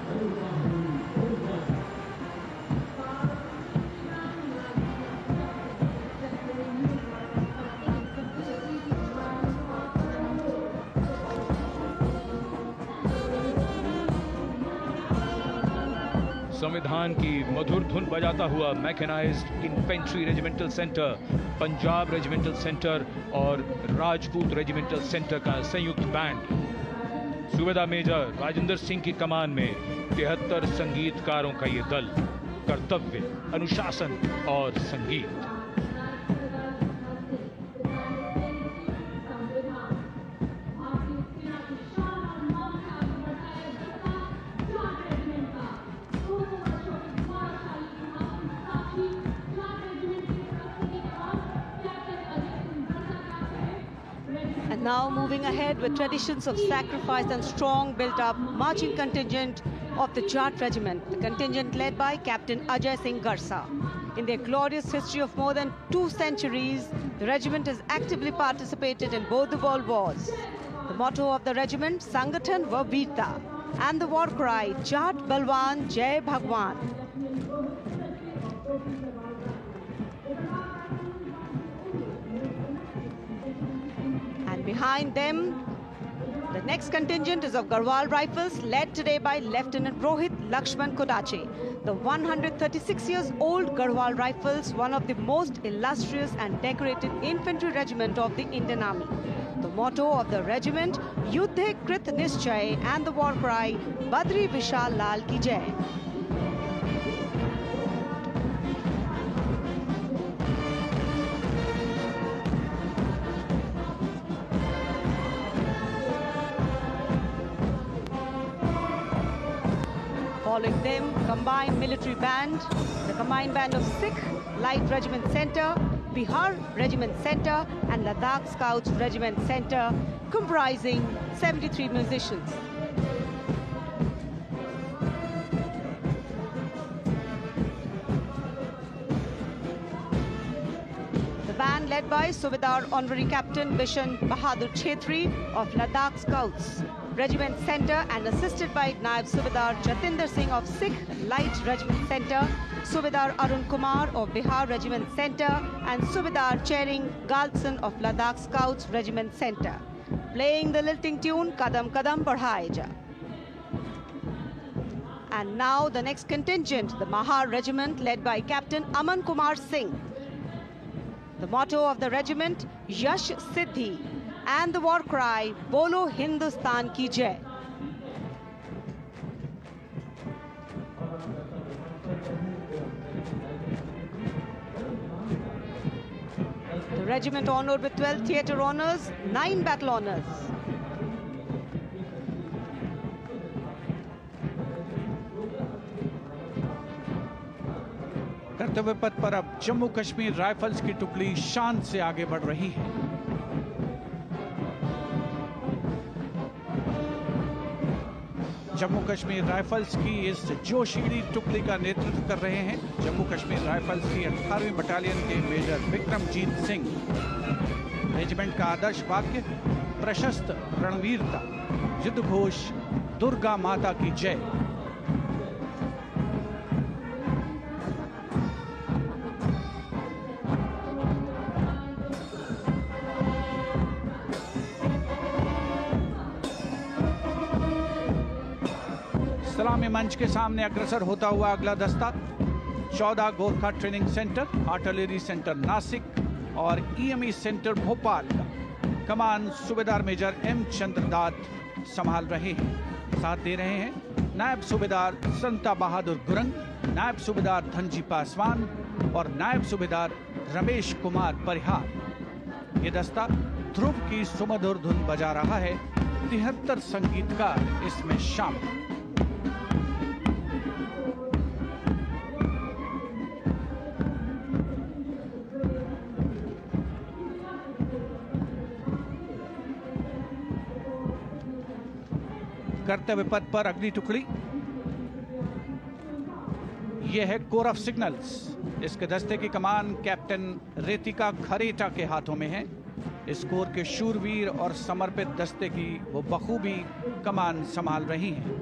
संविधान की मधुर धुन बजाता हुआ mechanised infantry regimental centre, Punjab regimental centre और राजपूत रेजिमेंटल सेंटर का संयुक्त बैंड। सूबेदार मेजर राजेंद्र सिंह की कमान में 73 संगीतकारों का ये दल। कर्तव्य, अनुशासन और संगीत। Now moving ahead with traditions of sacrifice and strong built-up marching contingent of the Jat Regiment, the contingent led by Captain Ajay Singh Garsa. In their glorious history of more than 2 centuries, the regiment has actively participated in both the world wars. The motto of the regiment, Sangathan va Veerta, and the war cry, Jat Balwan Jai Bhagwan. Behind them, the next contingent is of Garhwal Rifles, led today by Lieutenant Rohit Lakshman Kodache. The 136 years old Garhwal Rifles, one of the most illustrious and decorated infantry regiment of the Indian Army. The motto of the regiment, Yuddhe Krit Nischay, and the war cry, Badri Vishal Lal Ki Jai. Following them, combined military band, the combined band of Sikh Light Regiment Center, Bihar Regiment Center and Ladakh Scouts Regiment Center, comprising 73 musicians. The band led by Subedar Honorary Captain Bishan Bahadur Chhetri of Ladakh Scouts Regiment Center and assisted by Naib Subedar Jatinder Singh of Sikh Light Regiment Center, Subedar Arun Kumar of Bihar Regiment Center and Subedar Chering Galson of Ladakh Scouts Regiment Center, playing the lilting tune Kadam Kadam Badhaye Ja. And now the next contingent, the Mahar Regiment led by Captain Aman Kumar Singh. The motto of the regiment, Yash Siddhi, and the war cry, Bolo Hindustan Ki Jai. The regiment honored with 12 theatre honors, 9 battle honors. कर्तव्य पथ पर अब Jammu Kashmir rifles की टुकड़ी शान से आगे बढ़ रही है। जम्मू कश्मीर राइफल्स की इस जोशीली टुकड़ी का नेतृत्व कर रहे हैं जम्मू कश्मीर राइफल्स की 18वीं बटालियन के मेजर विक्रमजीत सिंह। रेजिमेंट का आदर्श वाक्य, प्रशस्त रणवीरता, युद्ध घोष, दुर्गा माता की जय। सलामी मंच के सामने अग्रसर होता हुआ अगला दस्ता 14 Gorkha training centre, artillery centre Nashik और ईएमई सेंटर भोपाल का कमान सूबेदार मेजर एम चंद्रदास संभाल रहे हैं। साथ दे रहे हैं नायब सूबेदार संता बहादुर गुरंग, नायब सूबेदार धनजी पासवान और नायब सूबेदार रमेश कुमार परिहार। ये दस्ता ध्रुव की सुमधुर धुन बजा रहा है। 73 संगीतकार इसमें शामिल। कर्तव्य पथ पर अग्नि टुकड़ी, यह है कोर ऑफ सिग्नल्स। इसके दस्ते की कमान कैप्टन रेतिका खरेटा के हाथों में है। इस कोर के शूरवीर और समर्पित दस्ते की वो बखूबी कमान संभाल रही हैं।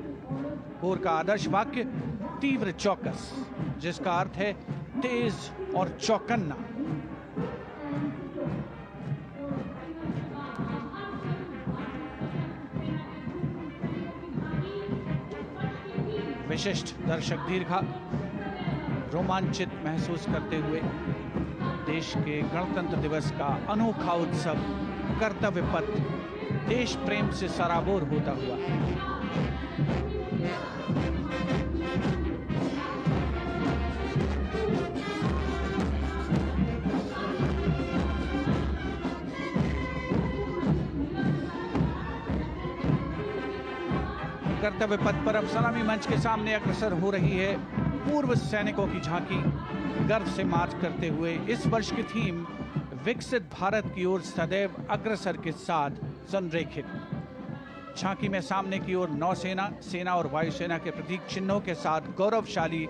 कोर का आदर्श वाक्य तीव्र चौकस, जिसका अर्थ है तेज और चौकन्ना। विशिष्ट दर्शक दीर्घा रोमांचित महसूस करते हुए देश के गणतंत्र दिवस का अनोखा उत्सव कर्तव्य पथ देश प्रेम से सराबोर होता हुआ। कर्तव्य पथ पर अब सलामी मंच के सामने अग्रसर हो रही है पूर्व सैनिकों की झांकी, गर्व से मार्च करते हुए। इस वर्ष की थीम विकसित भारत की ओर सदैव अग्रसर के साथ संरेखित। झांकी में सामने की ओर नौसेना, सेना और वायुसेना के प्रतीक चिन्हों के साथ गौरवशाली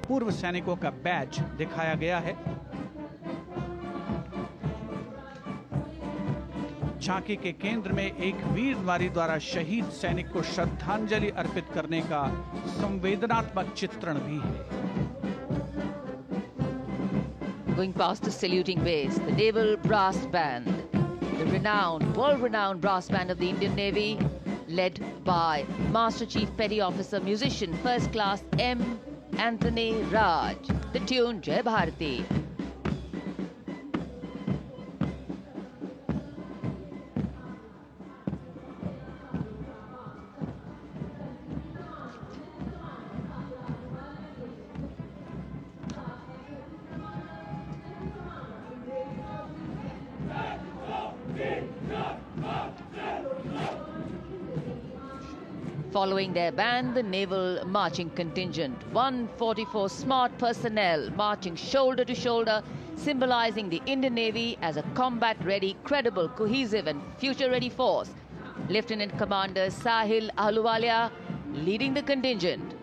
पूर्व सैनिकों का बैज दिखाया गया है। झांकी के केंद्र में एक वीर नारी द्वारा शहीद सैनिक को श्रद्धांजलि अर्पित करने का संवेदनात्मक चित्रण भी है। Going past the saluting base, the Naval Brass Band, the renowned, world-renowned brass band of the Indian Navy, led by Master Chief Petty Officer Musician First Class M. Anthony Raj. The tune Jai Bharati. Following their band, the naval marching contingent, 144 smart personnel marching shoulder to shoulder, symbolizing the Indian Navy as a combat-ready, credible, cohesive and future-ready force. Lieutenant Commander Sahil Ahluwalia leading the contingent.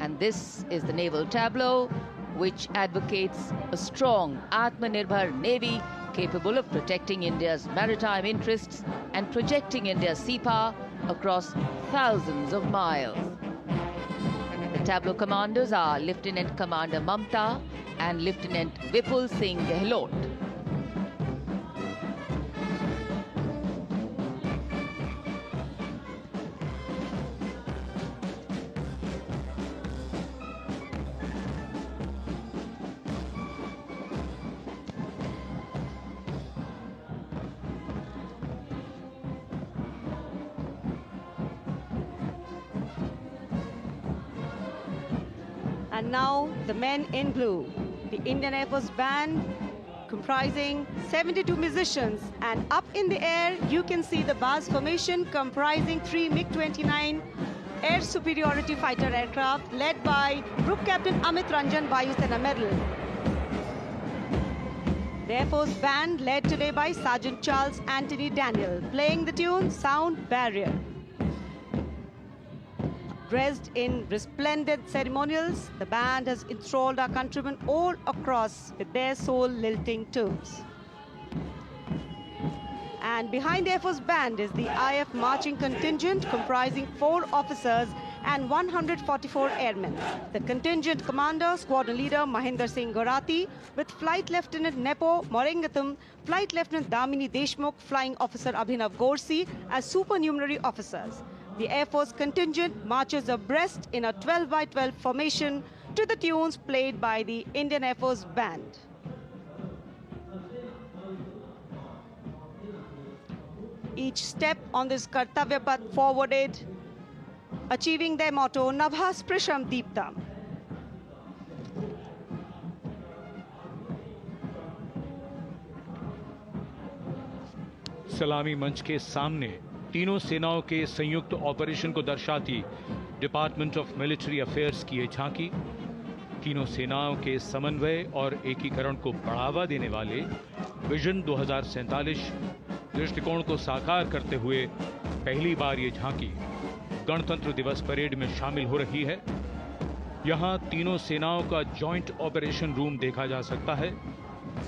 And this is the naval tableau, which advocates a strong Atmanirbhar Navy capable of protecting India's maritime interests and projecting India's sea power across thousands of miles. The tableau commanders are Lieutenant Commander Mamta and Lieutenant Vipul Singh Gehlot. And now the men in blue, the Indian Air Force Band, comprising 72 musicians, and up in the air you can see the Baz formation comprising 3 MiG-29 air superiority fighter aircraft led by Group Captain Amit Ranjan, Vayu Sena Medal. The Air Force Band led today by Sergeant Charles Anthony Daniel, playing the tune Sound Barrier. Dressed in resplendent ceremonials, the band has enthralled our countrymen all across with their soul-lilting tunes. And behind the Air Force Band is the IF marching contingent comprising 4 officers and 144 airmen. The contingent commander, squadron leader Mahinder Singh Gorati, with Flight Lieutenant Nepo Morengatham, Flight Lieutenant Damini Deshmukh, Flying Officer Abhinav Gorsi as supernumerary officers. The Air Force contingent marches abreast in a 12-by-12 formation to the tunes played by the Indian Air Force Band. Each step on this Kartavya Path forwarded, achieving their motto, Nabha Sprisham Deeptam. सलामी मंच के सामने तीनों सेनाओं के संयुक्त operation को दर्शाती डिपार्टमेंट ऑफ मिलिट्री अफेयर्स की ये झांकी तीनों सेनाओं के समन्वय और एकीकरण को बढ़ावा देने वाले विजन 2047 दृष्टिकोण को साकार करते हुए पहली बार ये झांकी गणतंत्र दिवस परेड में शामिल हो रही है। यहां तीनों सेनाओं का जॉइंट ऑपरेशन रूम देखा जा सकता है।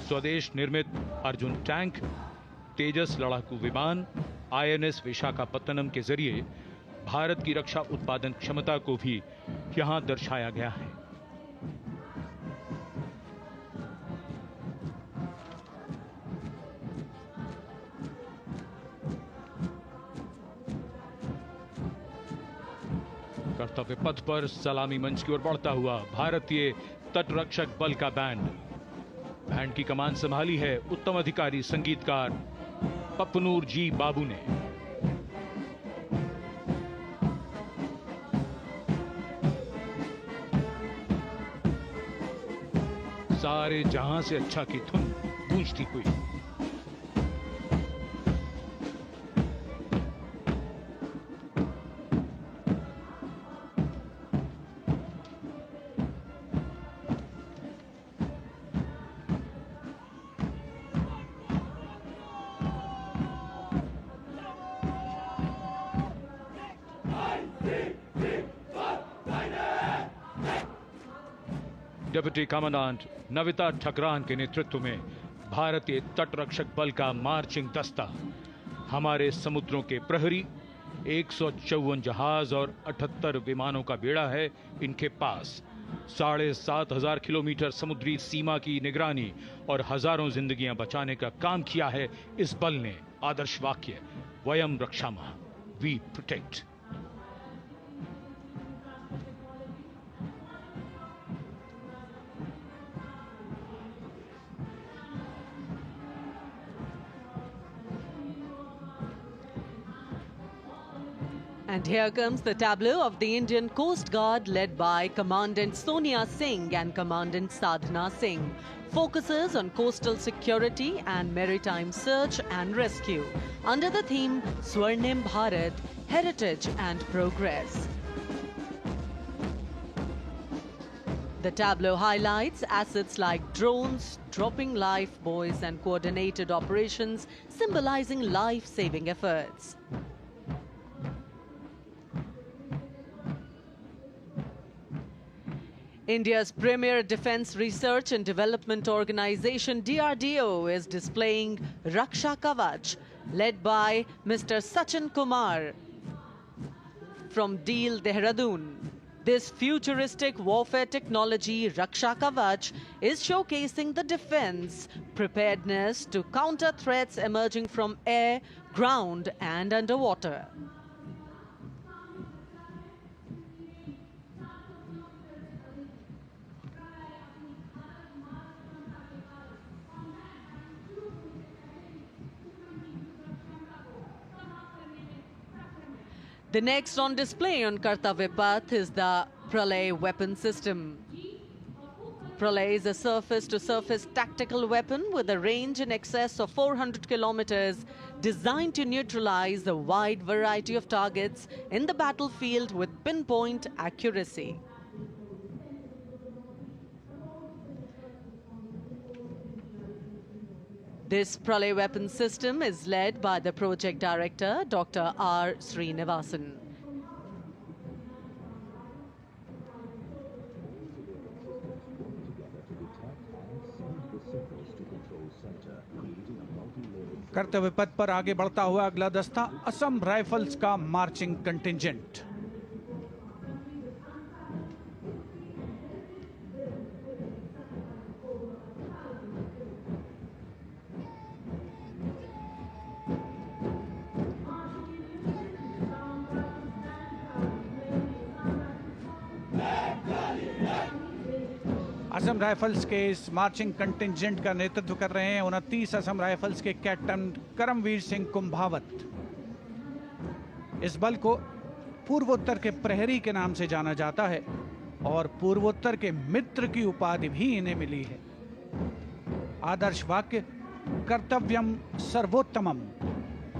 स्वदेश निर्मित अर्जुन टैंक, तेजस लड़ाकू विमान, INS विशाखापत्तनम के जरिए भारत की रक्षा उत्पादन क्षमता को भी यहां दर्शाया गया है। कर्तव्य पथ पर सलामी मंच की ओर बढ़ता हुआ भारतीय तटरक्षक बल का बैंड की कमान संभाली है उत्तम अधिकारी संगीतकार पप्पनूर जी बाबू ने। सारे जहां से अच्छा की धुन गूंजती हुई। डिप्टी कमांडेंट नविता ठकरान के नेतृत्व में भारतीय तटरक्षक बल का मार्चिंग दस्ता हमारे समुद्रों के प्रहरी 154 जहाज और 78 विमानों का बेड़ा है इनके पास। 7,500 किलोमीटर समुद्री सीमा की निगरानी और हजारों जिंदगियां बचाने का काम किया है इस बल ने। आदर्श वाक्य वयम रक्षामः, we protect. And here comes the tableau of the Indian Coast Guard led by Commandant Sonia Singh and Commandant Sadhana Singh. Focuses on coastal security and maritime search and rescue under the theme Swarnim Bharat, Heritage and Progress. The tableau highlights assets like drones, dropping life buoys and coordinated operations symbolizing life-saving efforts. India's premier defense research and development organization DRDO is displaying Raksha Kavach, led by Mr. Sachin Kumar from Deel, Dehradun. This futuristic warfare technology, Raksha Kavach, is showcasing the defense preparedness to counter threats emerging from air, ground and underwater. The next on display on Kartavya Path is the Pralay weapon system. Pralay is a surface-to-surface tactical weapon with a range in excess of 400 kilometers, designed to neutralize a wide variety of targets in the battlefield with pinpoint accuracy. This Pralay weapon system is led by the project director, Dr. R. Srinivasan. कर्तव्य पथ पर आगे बढ़ता हुआ अगला दस्ता Assam rifles का marching contingent. Assam rifles के इस मार्चिंग कंटिंजेंट का नेतृत्व कर रहे हैं 29 असम राइफल्स के कैप्टन करमवीर सिंह कुंभावत। इस बल को पूर्वोत्तर के प्रहरी के नाम से जाना जाता है और पूर्वोत्तर के मित्र की उपाधि भी इन्हें मिली है। आदर्श वाक्य कर्तव्यम सर्वोत्तमम,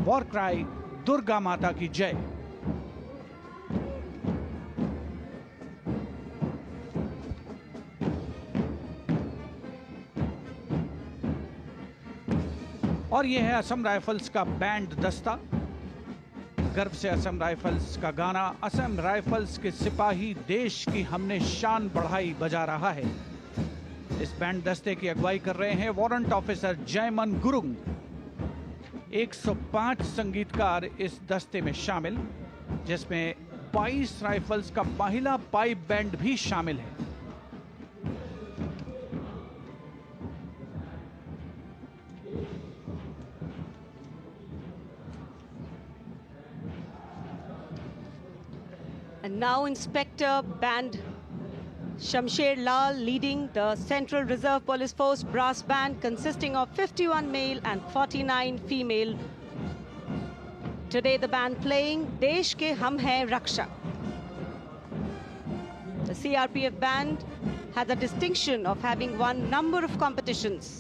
वॉर क्राई दुर्गा माता की जय। और यह है असम राइफल्स का बैंड दस्ता। गर्व से असम राइफल्स का गाना असम राइफल्स के सिपाही देश की हमने शान बढ़ाई बजा रहा है। इस बैंड दस्ते की अगुवाई कर रहे हैं वारंट ऑफिसर जयमन गुरुंग। 105 संगीतकार इस दस्ते में शामिल, जिसमें 22 राइफल्स का महिला पाइप बैंड भी शामिल है। And now Inspector Band Shamsher Lal leading the Central Reserve Police Force brass band consisting of 51 male and 49 female. Today the band playing Desh Ke Hum Hai Raksha. The CRPF band has the distinction of having won number of competitions.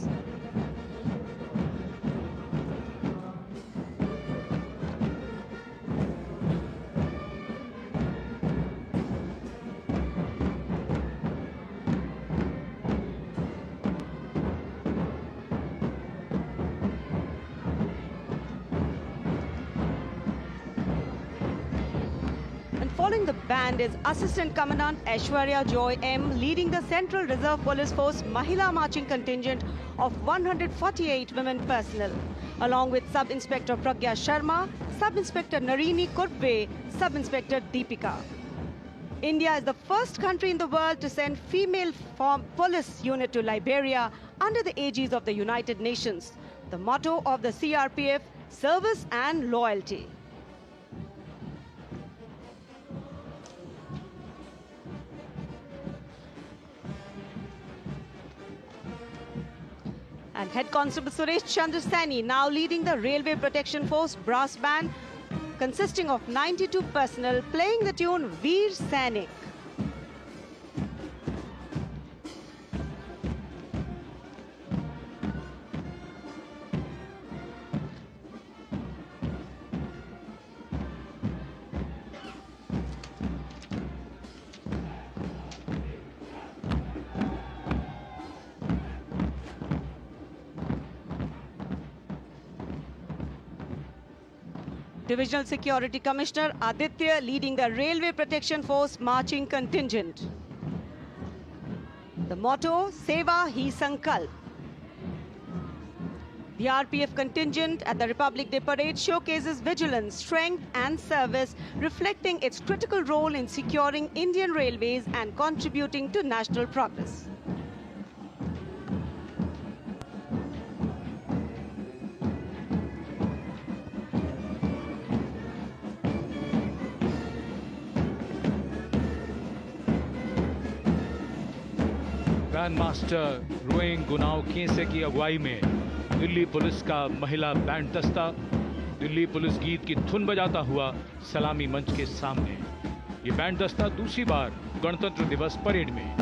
Following the band is Assistant Commandant Aishwarya Joy M leading the Central Reserve Police Force Mahila Marching Contingent of 148 women personnel, along with Sub-Inspector Pragya Sharma, Sub-Inspector Narini Kurbe, Sub-Inspector Deepika. India is the first country in the world to send female police unit to Liberia under the aegis of the United Nations. The motto of the CRPF, service and loyalty. And Head Constable Suresh Chandra Saini now leading the Railway Protection Force brass band consisting of 92 personnel playing the tune Veer Sainik. Divisional Security Commissioner Aditya leading the Railway Protection Force marching contingent. The motto, Seva Hi Sankalp. The RPF contingent at the Republic Day Parade showcases vigilance, strength and service, reflecting its critical role in securing Indian railways and contributing to national progress. Grandmaster रोइंग गुनाव खेसे की अगुवाई में Delhi police का महिला band दस्ता Delhi police गीत की धुन बजाता हुआ सलामी मंच के सामने। ये बैंड दस्ता दूसरी बार गणतंत्र दिवस परेड में।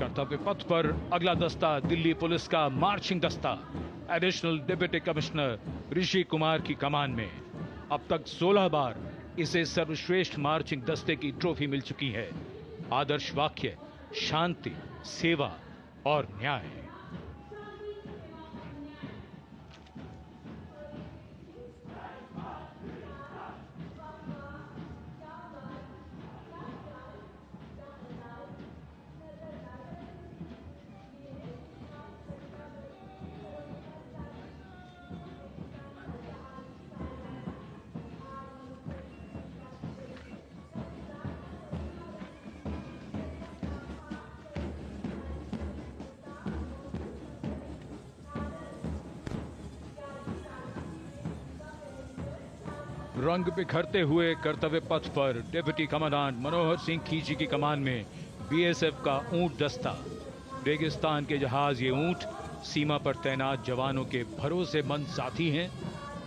कर्तव्य पथ पर अगला दस्ता दिल्ली पुलिस का मार्चिंग दस्ता additional deputy commissioner Rishi Kumar की कमान में। अब तक 16 बार इसे सर्वश्रेष्ठ मार्चिंग दस्ते की ट्रॉफी मिल चुकी है। आदर्श वाक्य शांति, सेवा और न्याय। रंग बिखरते हुए कर्तव्य पथ पर डिप्टी कमांडेंट मनोहर सिंह खींची की कमान में बीएसएफ का ऊंट दस्ता। रेगिस्तान के जहाज ये ऊंट सीमा पर तैनात जवानों के भरोसेमंद साथी हैं।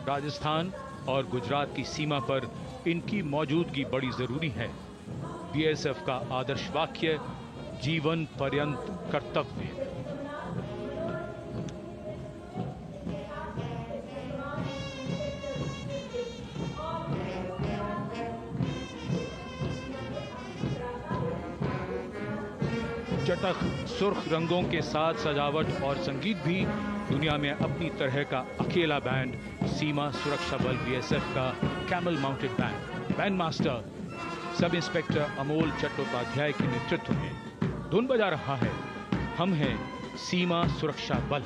राजस्थान और गुजरात की सीमा पर इनकी मौजूदगी बड़ी जरूरी है। बीएसएफ का आदर्श वाक्य, जीवन पर्यंत कर्तव्य। चटख सुर्ख रंगों के साथ सजावट और संगीत भी दुनिया में अपनी तरह का अकेला बैंड सीमा सुरक्षा बल बीएसएफ का camel mounted band. Band master sub inspector Amol Chattopadhyay के नेतृत्व में धुन बजा रहा है। हम हैं सीमा सुरक्षा बल।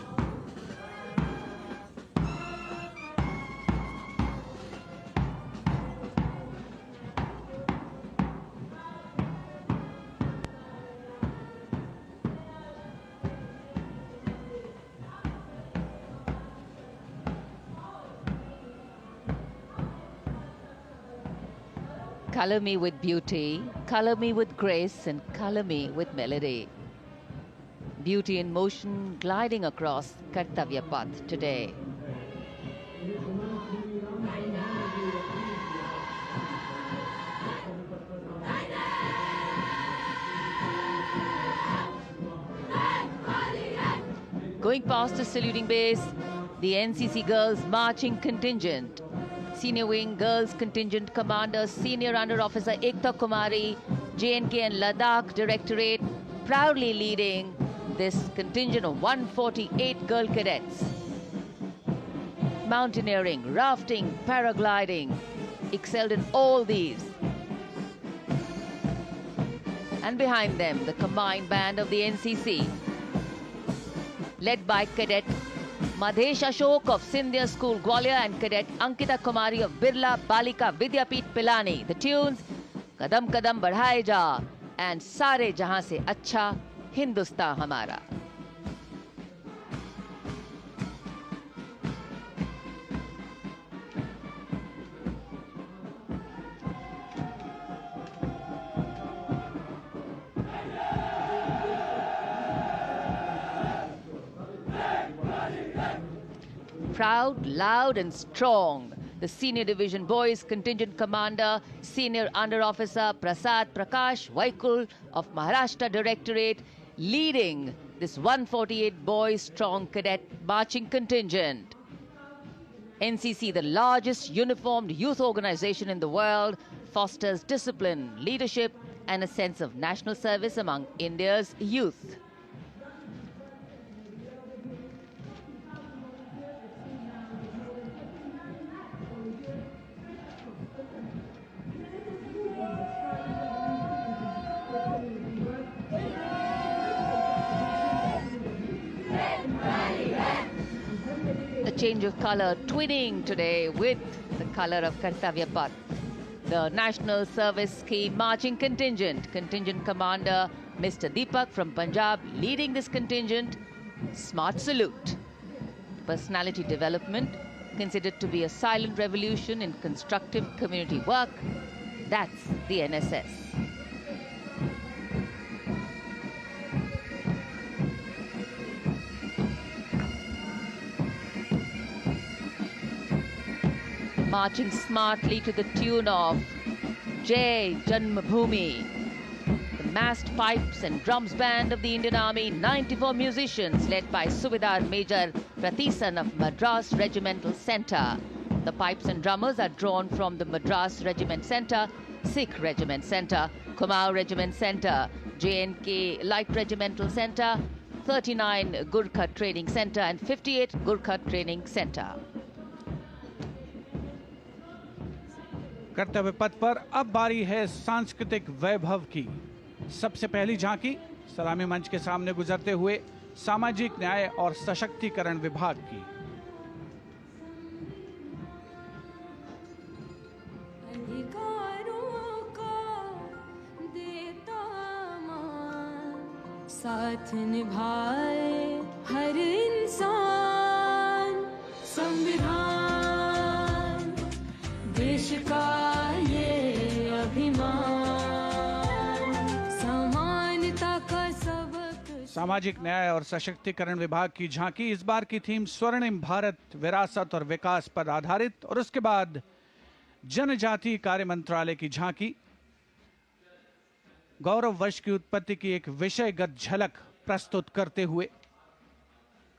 Color me with beauty, color me with grace, and color me with melody. Beauty in motion gliding across Kartavya Path today. Going past the saluting base, the NCC Girls Marching Contingent. Senior Wing Girls Contingent Commander, Senior Under Officer Ekta Kumari, JNK and Ladakh Directorate, proudly leading this contingent of 148 girl cadets. Mountaineering, rafting, paragliding, excelled in all these. And behind them, the combined band of the NCC, led by Cadet Madhesh Ashok of Sindhya School Gwalior and Cadet Ankita Kumari of Birla Balika Vidyapeeth Pilani. The tunes Kadam Kadam Badhaye Ja and Sare Jahan Se Acha Hindustan Hamara. Proud, loud and strong, the Senior Division Boys Contingent Commander, Senior Under Officer Prasad Prakash Vaikul of Maharashtra Directorate, leading this 148 boys strong cadet marching contingent. NCC, the largest uniformed youth organization in the world, fosters discipline, leadership and a sense of national service among India's youth. A change of color twinning today with the color of Kartavya Path. The National Service Scheme Marching Contingent, Contingent Commander Mr. Deepak from Punjab leading this contingent. Smart salute. Personality development considered to be a silent revolution in constructive community work. That's the NSS. Marching smartly to the tune of Jai Janmabhoomi. The massed pipes and drums band of the Indian Army, 94 musicians led by Subedar Major Prathisan of Madras Regimental Centre. The pipes and drummers are drawn from the Madras Regiment Centre, Sikh Regiment Centre, Kumaon Regiment Centre, JNK Light Regimental Centre, 39 Gurkha Training Centre and 58 Gurkha Training Centre. कर्तव्य पथ पर अब बारी है सांस्कृतिक वैभव की। सबसे पहली झांकी सलामी मंच के सामने गुजरते हुए सामाजिक न्याय और सशक्तिकरण विभाग की। अधिकारों का देता मान, साथ निभाए हर इंसान। संविधान देश सामाजिक न्याय और सशक्तिकरण विभाग की झांकी। इस बार की थीम स्वर्णिम भारत, विरासत और विकास पर आधारित। और उसके बाद जनजातीय कार्य मंत्रालय की झांकी, गौरव वर्ष की उत्पत्ति की एक विषयगत झलक प्रस्तुत करते हुए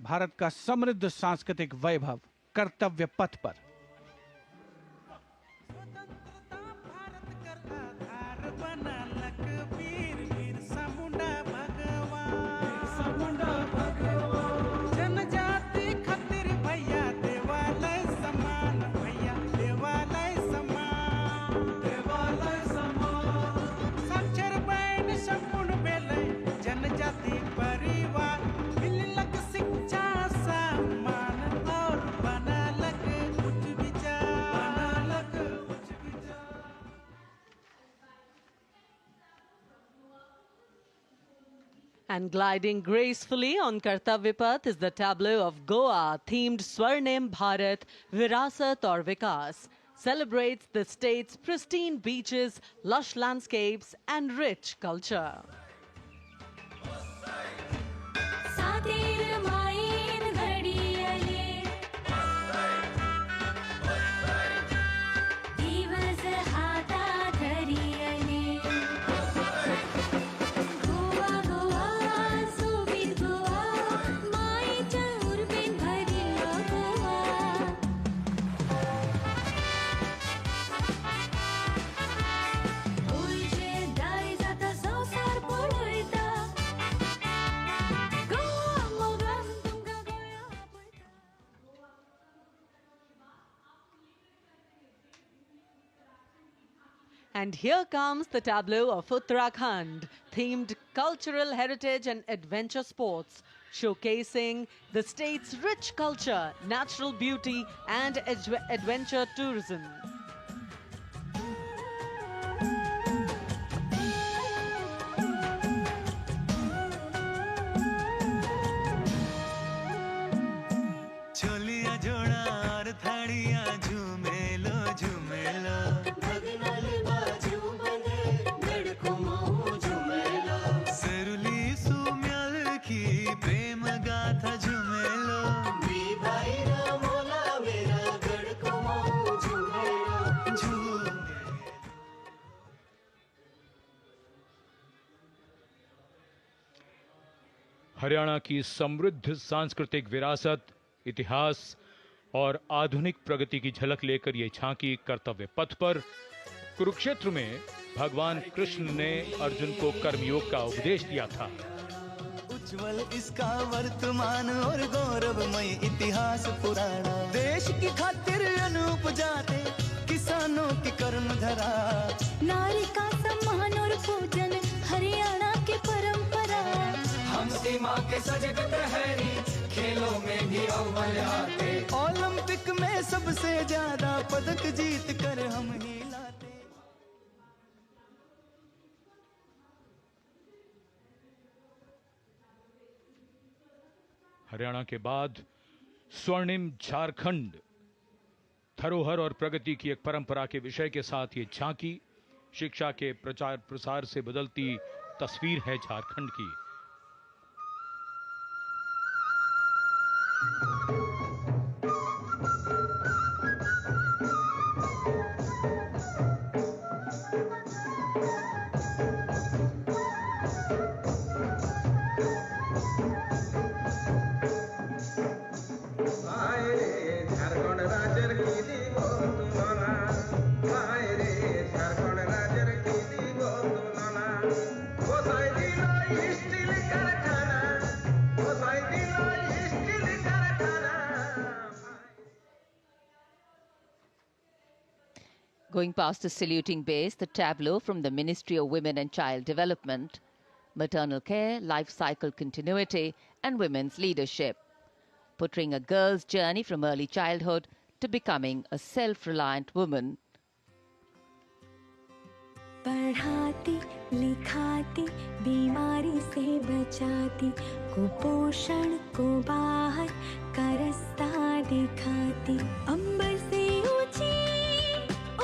भारत का समृद्ध सांस्कृतिक वैभव कर्तव्य पथ पर। And gliding gracefully on Kartavya Path is the tableau of Goa, themed Swarnim Bharat, Virasat aur Vikas. Celebrates the state's pristine beaches, lush landscapes and rich culture. And here comes the tableau of Uttarakhand, themed cultural heritage and adventure sports, showcasing the state's rich culture, natural beauty and adventure tourism. Haryana की समृद्ध सांस्कृतिक विरासत, इतिहास और आधुनिक प्रगति की झलक लेकर ये झांकी कर्तव्य पथ पर। कुरुक्षेत्र में भगवान कृष्ण ने अर्जुन को कर्मयोग का उपदेश दिया था। उज्जवल इसका वर्तमान और गौरवमय इतिहास पुराना, देश की खातिर अनूप जाते किसानों की कर्म धरा, नारी का सम्मान और पूजन हरियाणा की परंपरा। हम सीमा के सजग प्रहरी, खेलों में भी अव्वल आते, ओलंपिक में सबसे ज्यादा पदक जीत कर हम ही लाते। हरियाणा के बाद स्वर्णिम झारखंड, धरोहर और प्रगति की एक परंपरा के विषय के साथ ये झांकी शिक्षा के प्रचार प्रसार से बदलती तस्वीर है झारखंड की। Going past the saluting base, the tableau from the Ministry of Women and Child Development, maternal care, life cycle continuity, and women's leadership, portraying a girl's journey from early childhood to becoming a self-reliant woman. पढ़ाती लिखाती बीमारी से बचाती, कुपोषण को बाहर का रास्ता दिखाती, अंबर से ऊंची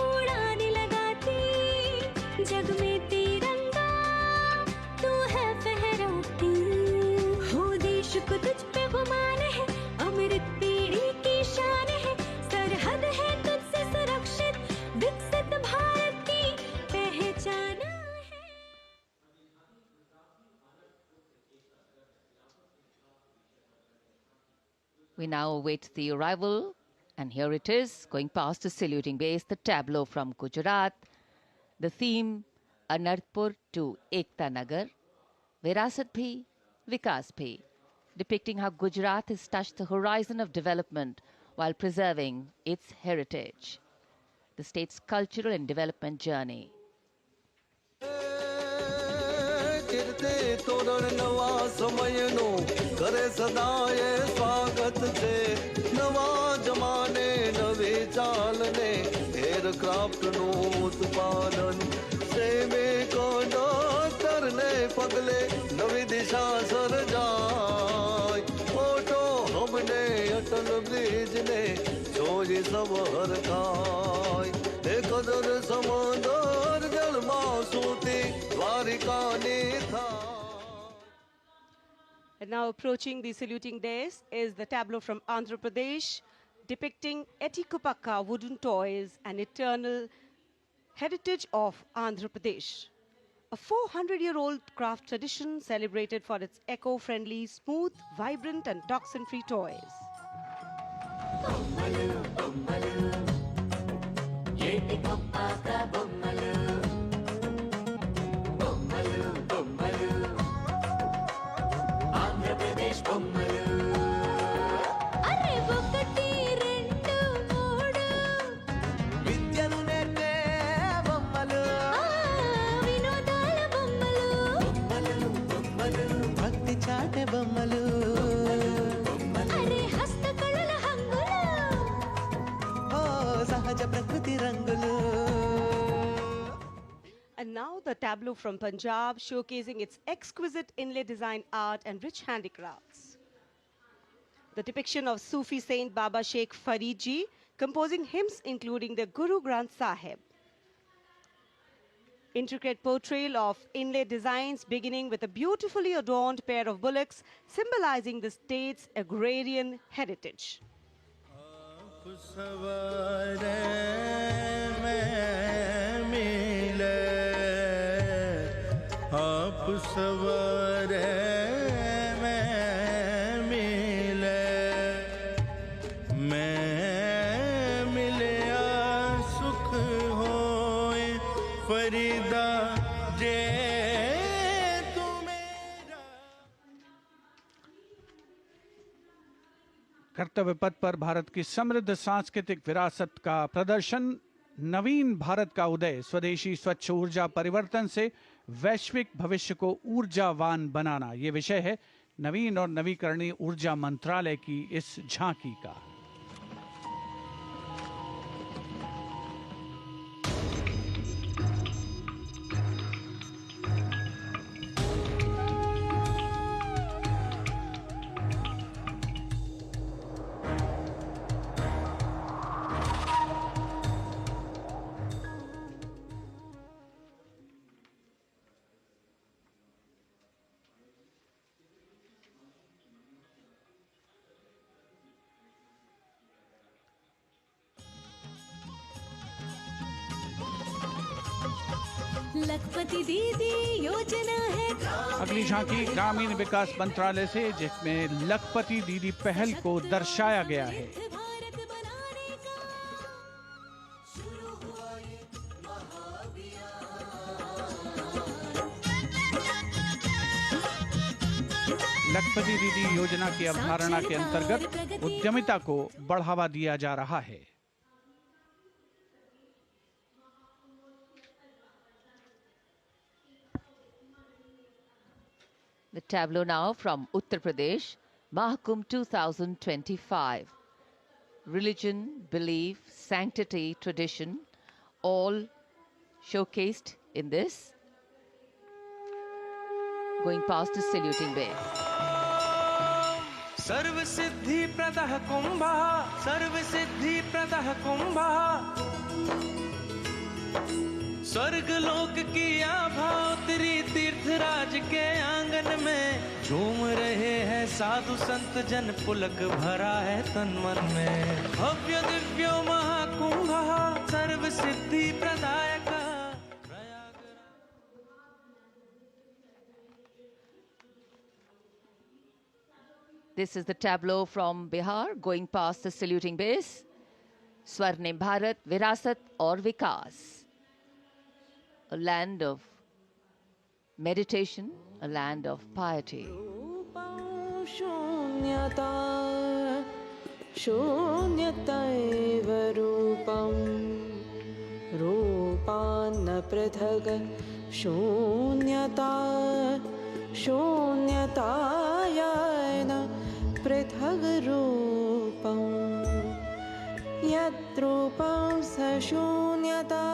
उड़ान लगाती, जग में तिरंगा तू है फहराती। We now await the arrival, and here it is, going past the saluting base, the tableau from Gujarat. The theme, Anarpur to Ekta Nagar, Virasat Bhi, Vikas Bhi, depicting how Gujarat has touched the horizon of development while preserving its heritage. The state's cultural and development journey. पगले नवी दिशा sir जाय auto हमने अटल bridge ने जोई सब हर काय एक कदर समंदर जल मासूती द्वारिका ने था. And now approaching the saluting dais is the tableau from Andhra Pradesh, depicting Etikupakka wooden toys, an eternal heritage of Andhra Pradesh. A 400-year-old craft tradition celebrated for its eco-friendly, smooth, vibrant and toxin-free toys. And now the tableau from Punjab, showcasing its exquisite inlay design art and rich handicrafts. The depiction of Sufi saint Baba Sheikh Farid Ji, composing hymns including the Guru Granth Sahib. Intricate portrayal of inlay designs beginning with a beautifully adorned pair of bullocks, symbolizing the state's agrarian heritage. कर्तव्य पथ पर भारत की समृद्ध सांस्कृतिक विरासत का प्रदर्शन, नवीन भारत का उदय, स्वदेशी स्वच्छ ऊर्जा परिवर्तन से वैश्विक भविष्य को ऊर्जावान बनाना, ये विषय है नवीन और नवीकरणीय ऊर्जा मंत्रालय की इस झांकी का. लखपति दीदी योजना है. अगली झांकी ग्रामीण विकास मंत्रालय से, जिसमें लखपति दीदी पहल को दर्शाया गया है. लखपति दीदी योजना की अवधारणा के अंतर्गत उद्यमिता को बढ़ावा दिया जा रहा है. The tableau now from Uttar Pradesh, Mahakumbh 2025. Religion, belief, sanctity, tradition, all showcased in this. Going past the saluting bay. सर्व सिद्धि प्रदः कुंभः, सर्व सिद्धि प्रदः कुंभः, स्वर्ग लोक की आभा उतरी तीर्थराज के आंगन में, झूम रहे हैं साधु संत जन, पुलक भरा है तन मन में. भव्य दिव्यो महाकुंभः, सर्व सिद्धि प्रदायक. This is the tableau from Bihar going past the saluting base. Swarnim Bharat, Virasat aur Vikas. A land of meditation, a land of piety. शून्यतैव रूपं रूपान्न पृथग् शून्यता शून्यतायान पृथग् रूपं यद्रूपं स शून्यता.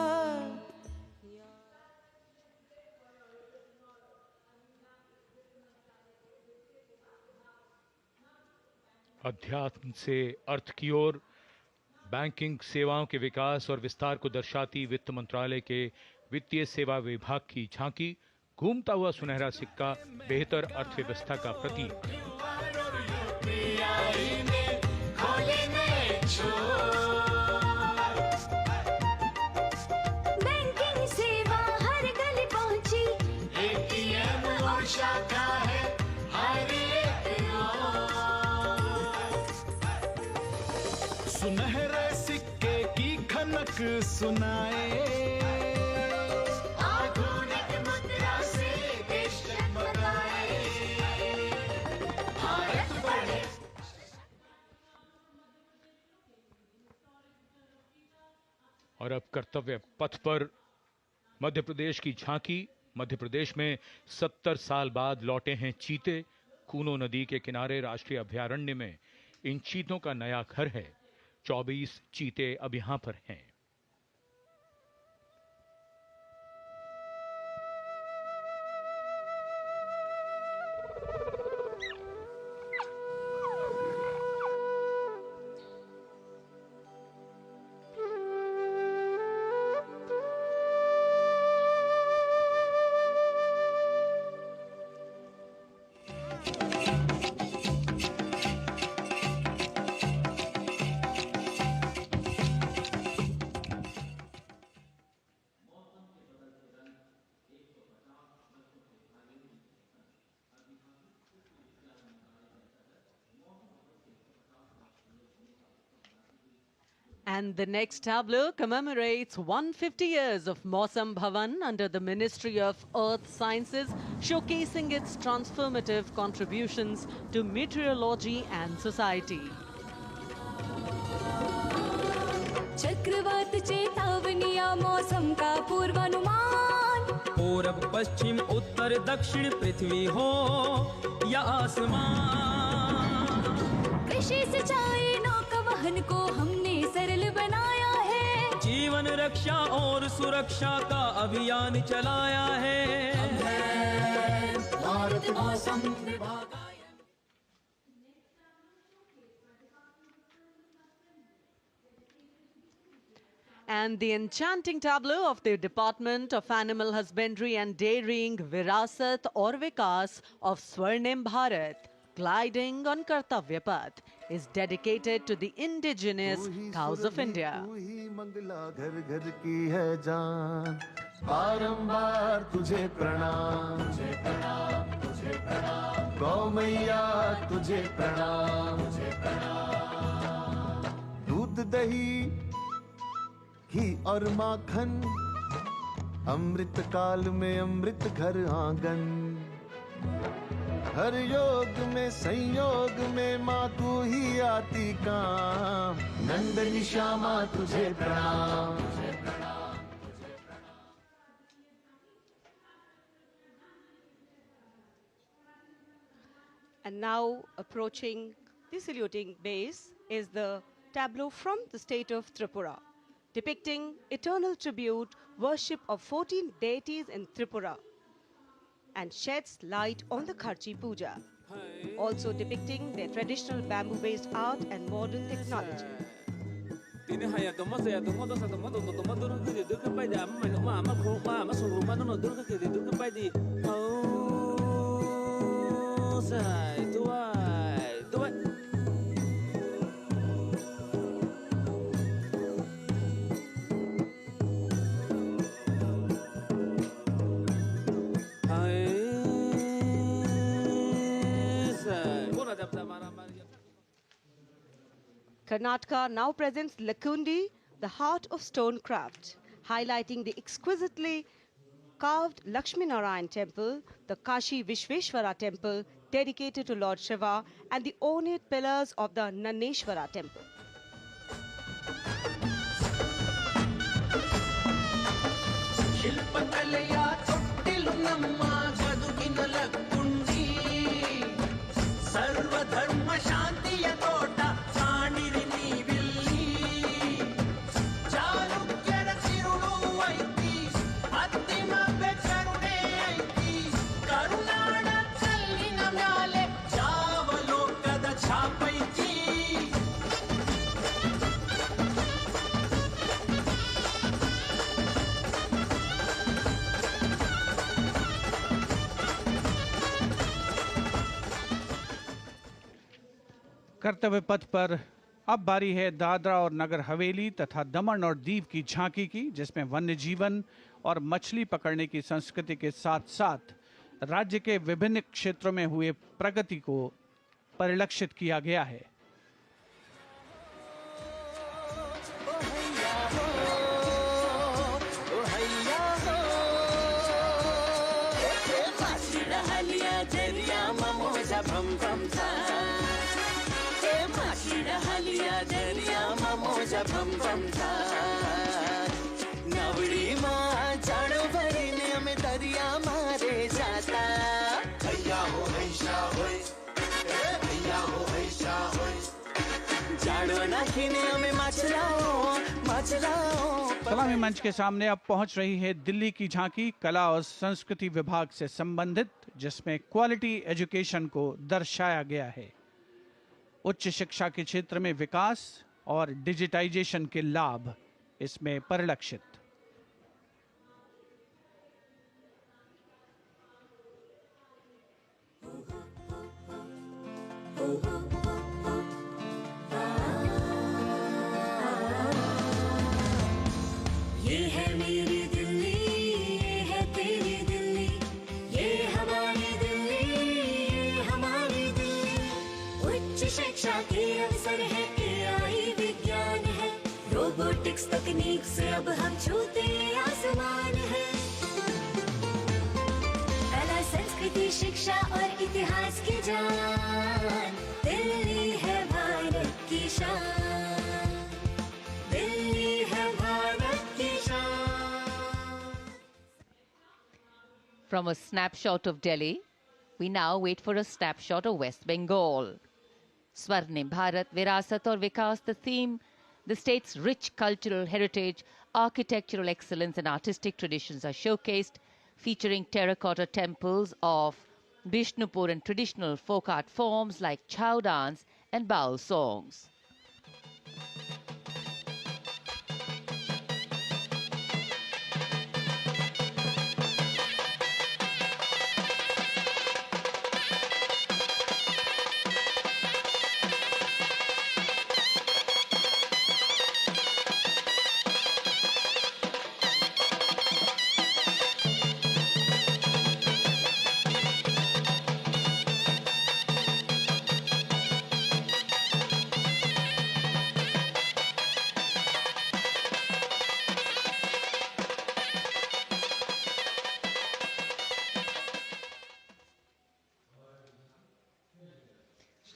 अध्यात्म से अर्थ की ओर बैंकिंग सेवाओं के विकास और विस्तार को दर्शाती वित्त मंत्रालय के वित्तीय सेवा विभाग की झांकी. घूमता हुआ सुनहरा सिक्का बेहतर अर्थव्यवस्था का प्रतीक. बैंकिंग सेवा हर गली पहुंची, एटीएम और शाखा है हर एक ओर. सुनहरे सिक्के की खनक सुनाए, आधुनिक मुद्रा से देश जगमगाए. भारत बढ़े. और अब कर्तव्य पथ पर मध्य प्रदेश की झांकी. मध्य प्रदेश में 70 साल बाद लौटे हैं चीते. कूनो नदी के किनारे राष्ट्रीय अभयारण्य में इन चीतों का नया घर है. 24 चीते अब यहां पर हैं. And the next tableau commemorates 150 years of Mausam Bhavan under the Ministry of Earth Sciences, showcasing its transformative contributions to meteorology and society. चक्रवात चेतावनियां मौसम का पूर्वानुमान, पूरब पश्चिम उत्तर दक्षिण पृथ्वी हो या आसमान, कृषि सिंचाई नौका वहन को हमने सरल बनाया है. जीवन रक्षा और सुरक्षा का अभियान चलाया है. भारत मौसम विभाग. And the enchanting tableau of the Department of Animal Husbandry and Dairying, Virasat aur Vikas of Swarnim Bharat, gliding on Kartavya Path, is dedicated to the indigenous cows of India. Mangla घर घर की है जान, बारंबार तुझे प्रणाम, तुझे प्रणाम, तुझे प्रणाम, गौ मैया तुझे प्रणाम, तुझे प्रणाम. दूध दही घी और माखन, अमृत काल में अमृत घर आंगन, हर योग में संयोग में माँ तू ही आती काम. नंदनी श्यामा तुझे प्रणाम, तुझे प्रणाम, तुझे प्रणाम. And now approaching the saluting base is the tableau from the state of Tripura, depicting eternal tribute, worship of 14 deities in Tripura, and sheds light on the Kharchi Puja, also depicting their traditional bamboo-based art and modern technology. Buona da Karnataka now presents Lakundi, the heart of stone craft, highlighting the exquisitely carved Lakshmi Narayan temple, the Kashi Vishveshwara temple dedicated to Lord Shiva, and the ornate pillars of the Naneshwara temple. कर्तव्य पथ पर अब बारी है दादरा और नगर हवेली तथा दमन और दीव की झांकी की, जिसमें वन्य जीवन और मछली पकड़ने की संस्कृति के साथ साथ राज्य के विभिन्न क्षेत्रों में हुए प्रगति को परिलक्षित किया गया है। सलामी मंच के सामने अब पहुंच रही है दिल्ली की झांकी कला और संस्कृति विभाग से संबंधित, जिसमें क्वालिटी एजुकेशन को दर्शाया गया है। उच्च शिक्षा के क्षेत्र में विकास और डिजिटाइजेशन के लाभ इसमें परिलक्षित। ये है मेरी दिल्ली, ये है तेरी दिल्ली, ये हमारी दिल्ली, ये हमारी दिल्ली। उच्च शिक्षा के अवसर है, AI विज्ञान है, रोबोटिक्स तकनीक से अब हम छूते आसमान है। कला संस्कृति शिक्षा और इतिहास की जान, दिल्ली है भारत की शान, दिल्ली है भारत की शान। From a snapshot of Delhi, we now wait for a snapshot of West Bengal. Swarnim Bharat, Virasat aur Vikas, the theme, the state's rich cultural heritage, architectural excellence and artistic traditions are showcased, featuring terracotta temples of Bishnupur and traditional folk art forms like chow dance and baul songs.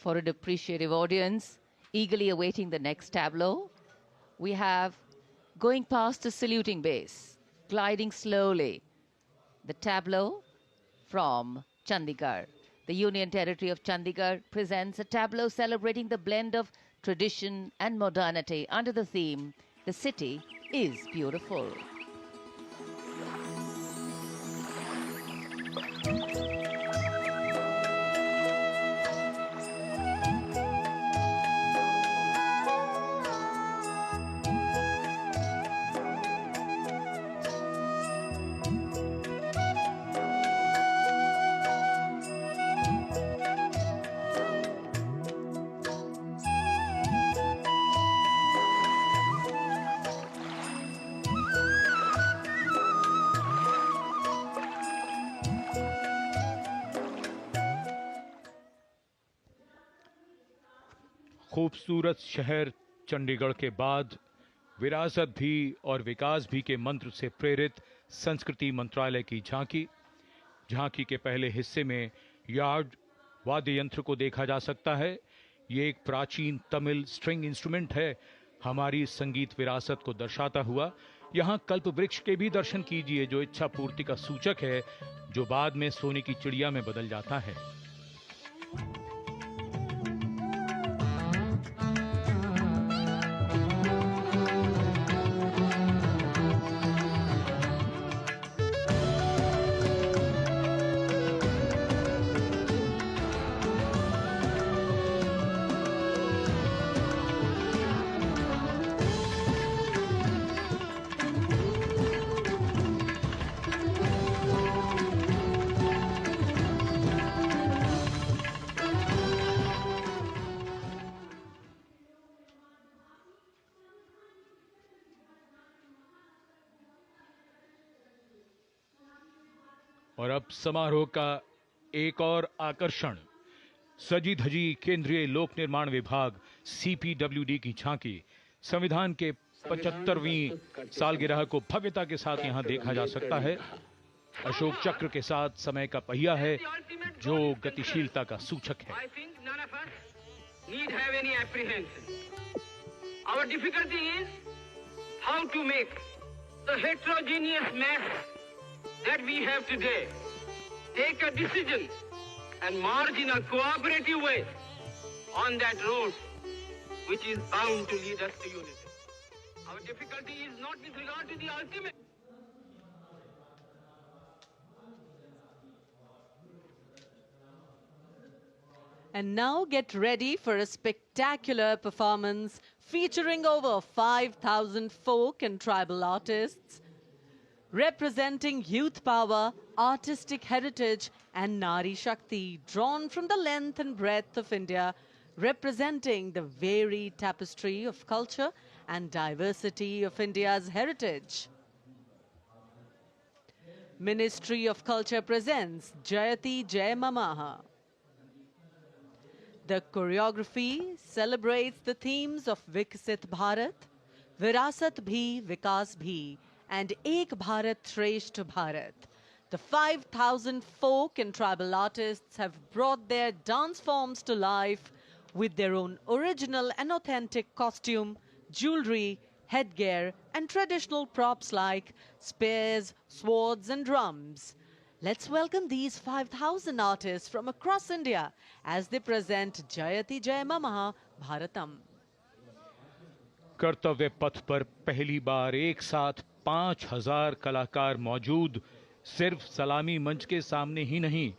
For an appreciative audience, eagerly awaiting the next tableau, we have going past the saluting base, gliding slowly, the tableau from Chandigarh. The Union Territory of Chandigarh presents a tableau celebrating the blend of tradition and modernity under the theme, "The City is Beautiful." खूबसूरत शहर चंडीगढ़ के बाद विरासत भी और विकास भी के मंत्र से प्रेरित संस्कृति मंत्रालय की झांकी के पहले हिस्से में यार्ड वाद्य यंत्र को देखा जा सकता है। ये एक प्राचीन तमिल स्ट्रिंग इंस्ट्रूमेंट है, हमारी संगीत विरासत को दर्शाता हुआ। यहाँ कल्प वृक्ष के भी दर्शन कीजिए, जो इच्छा पूर्ति का सूचक है, जो बाद में सोने की चिड़िया में बदल जाता है। और अब समारोह का एक और आकर्षण, सजी धजी केंद्रीय लोक निर्माण विभाग CPWD की झांकी। संविधान के 75वीं सालगिरह को भव्यता के साथ यहां देखा जा सकता है। अशोक चक्र के साथ समय का पहिया है, जो गतिशीलता का सूचक है। Our difficulty is how to make the heterogeneous mass that we have today take a decision and march in a cooperative way on that road which is bound to lead us to unity. Our difficulty is not with regard to the ultimate. And now get ready for a spectacular performance featuring over 5,000 folk and tribal artists, representing youth power, artistic heritage and Nari Shakti, drawn from the length and breadth of India, representing the varied tapestry of culture and diversity of India's heritage. Ministry of Culture presents Jayati Jai Mamaha. The choreography celebrates the themes of Viksit Bharat, Virasat Bhi, Vikas Bhi, and Ek Bharat Shreshth Bharat. The 5,000 folk and tribal artists have brought their dance forms to life with their own original and authentic costume, jewelry, headgear, and traditional props like spears, swords, and drums. Let's welcome these 5,000 artists from across India as they present Jayati Jai Mamaha Bharatam. कर्तव्य पथ पर पहली बार एक साथ 5,000 कलाकार मौजूद, सिर्फ सलामी मंच के सामने ही नहीं,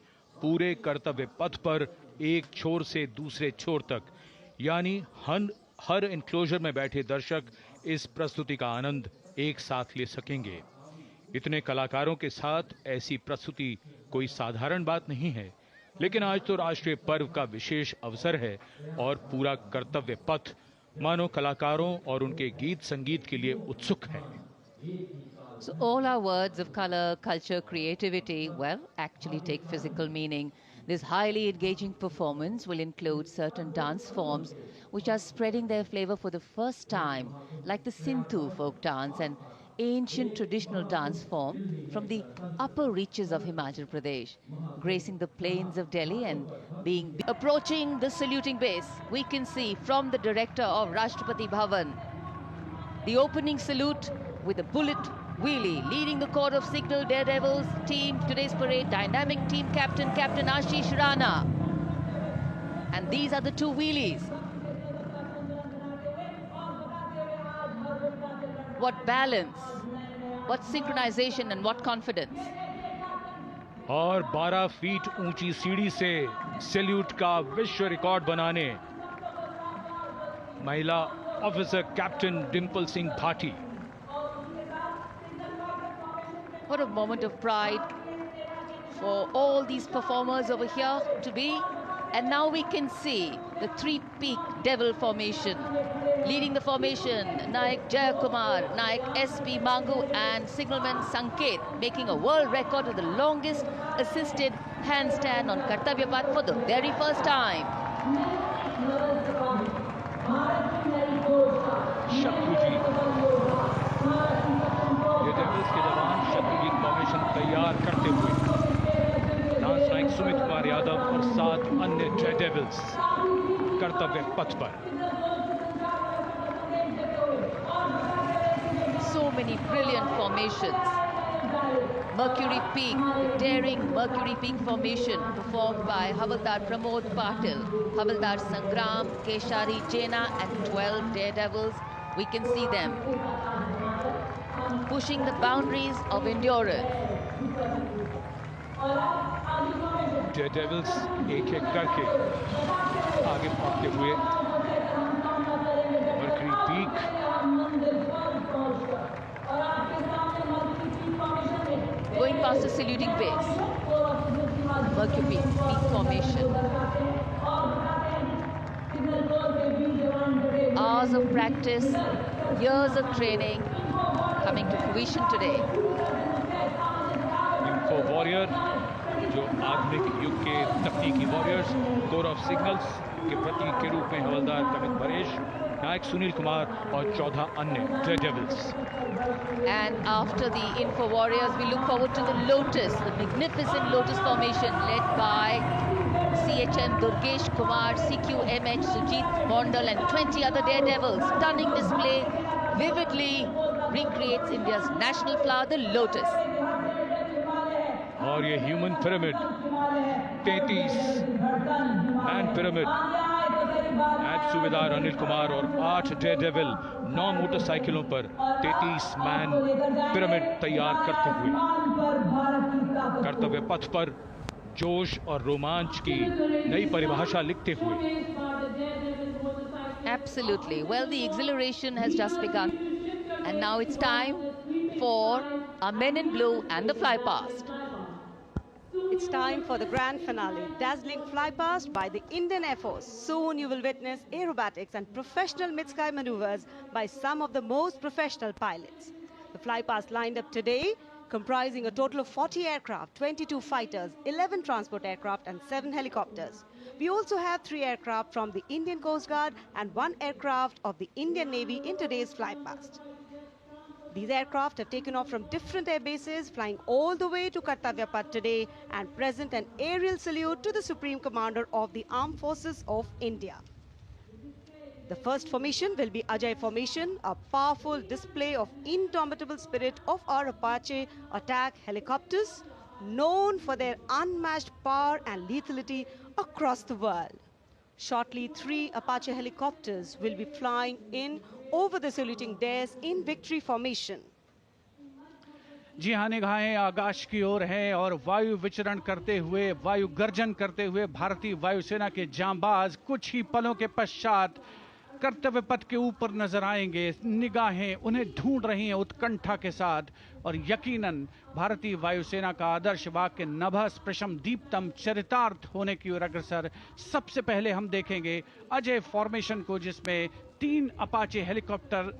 पूरे कर्तव्य पथ पर एक छोर से दूसरे छोर तक, यानी हर एनक्लोजर में बैठे दर्शक इस प्रस्तुति का आनंद एक साथ ले सकेंगे। इतने कलाकारों के साथ ऐसी प्रस्तुति कोई साधारण बात नहीं है, लेकिन आज तो राष्ट्रीय पर्व का विशेष अवसर है और पूरा कर्तव्य पथ मानो कलाकारों और उनके गीत संगीत के लिए उत्सुक है। So all our words of color, culture, creativity, well, actually take physical meaning. This highly engaging performance will include certain dance forms which are spreading their flavor for the first time, like the Sindhu folk dance, an ancient traditional dance form from the upper reaches of Himachal Pradesh, gracing the plains of Delhi and approaching the saluting base. We can see from the director of Rashtrapati Bhavan, the opening salute with a bullet wheelie, leading the corps of Signal Daredevils team, today's parade, dynamic team captain, Captain Ashish Rana. And these are the two wheelies. What balance, what synchronization and what confidence. और 12 feet ऊंची सीढ़ी से salute का विश्व record बनाने महिला officer captain Dimple Singh Bhati. What a moment of pride for all these performers over here to be. And now we can see the three-peak devil formation. Leading the formation, Naik Jayakumar, Naik S.P. Mangu and signalman Sanket, making a world record of the longest assisted handstand on Kartavya Path for the very first time. Shatrujeet. ये devils के जवान Shatrujeet formation तैयार करते हुए lance Naik Sumit Kumar Yadav और 7 अन्य जय devils कर्तव्य पथ पर। So many brilliant formations. Mercury Peak, the daring Mercury Peak formation performed by Havaldar Pramod Patil, Havaldar Sangram, Keshari Jena and 12 daredevils. We can see them pushing the boundaries of endurance. Devils एक एक करके आगे भागते हुए mercury peak, going past the saluting base. Mercury Peak formation. Hours of practice, years of training coming to fruition today. Info warrior जो आधुनिक युग के तकनीकी वॉरियर्स, कोर ऑफ सिग्नल्स के प्रतीक के रूप में हवलदार कमित परेश, नायक सुनील कुमार और 14 अन्य जय devils. And after the Info Warriors, we look forward to the Lotus, the magnificent Lotus formation led by CHM Durgesh Kumar, CQMH Sujit Mondal and 20 other daredevils. Stunning display vividly recreates India's national flower, the Lotus. और ये human pyramid 33 man pyramid, नायब सूबेदार अनिल कुमार और 8 Daredevil 9 मोटरसाइकिलों पर 33 man pyramid तैयार करते हुए कर्तव्य पथ पर जोश और रोमांच की नई परिभाषा लिखते हुए। Absolutely. Well, the exhilaration has just begun and now it's time for our men in blue and the fly past. It's time for the grand finale, dazzling fly past by the Indian Air Force. Soon you will witness aerobatics and professional mid-sky maneuvers by some of the most professional pilots. The fly past lined up today, comprising a total of 40 aircraft, 22 fighters, 11 transport aircraft and 7 helicopters. We also have 3 aircraft from the Indian Coast Guard and 1 aircraft of the Indian Navy in today's fly past. These aircraft have taken off from different air bases, flying all the way to Kartavya Path today and present an aerial salute to the Supreme Commander of the Armed Forces of India. The first formation will be Ajay Formation, a powerful display of indomitable spirit of our Apache attack helicopters, known for their unmatched power and lethality across the world. Shortly, 3 Apache helicopters will be flying in over the saluting dais in victory formation. जी हाँ, निगाहें आकाश की ओर हैं और वायु विचरण करते हुए, वायु गर्जन करते हुए भारतीय वायुसेना के जांबाज कुछ ही पलों के पश्चात कर्तव्य पथ के ऊपर नजर आएंगे। निगाहें उन्हें ढूंढ रही हैं उत्कंठा के साथ और यकीनन भारतीय वायुसेना का आदर्श वाक्य नभः स्पृशम दीप्तम चरितार्थ होने की ओर अग्रसर। सबसे पहले हम देखेंगे अजय फॉर्मेशन को, जिसमें 3 अपाचे हेलीकॉप्टर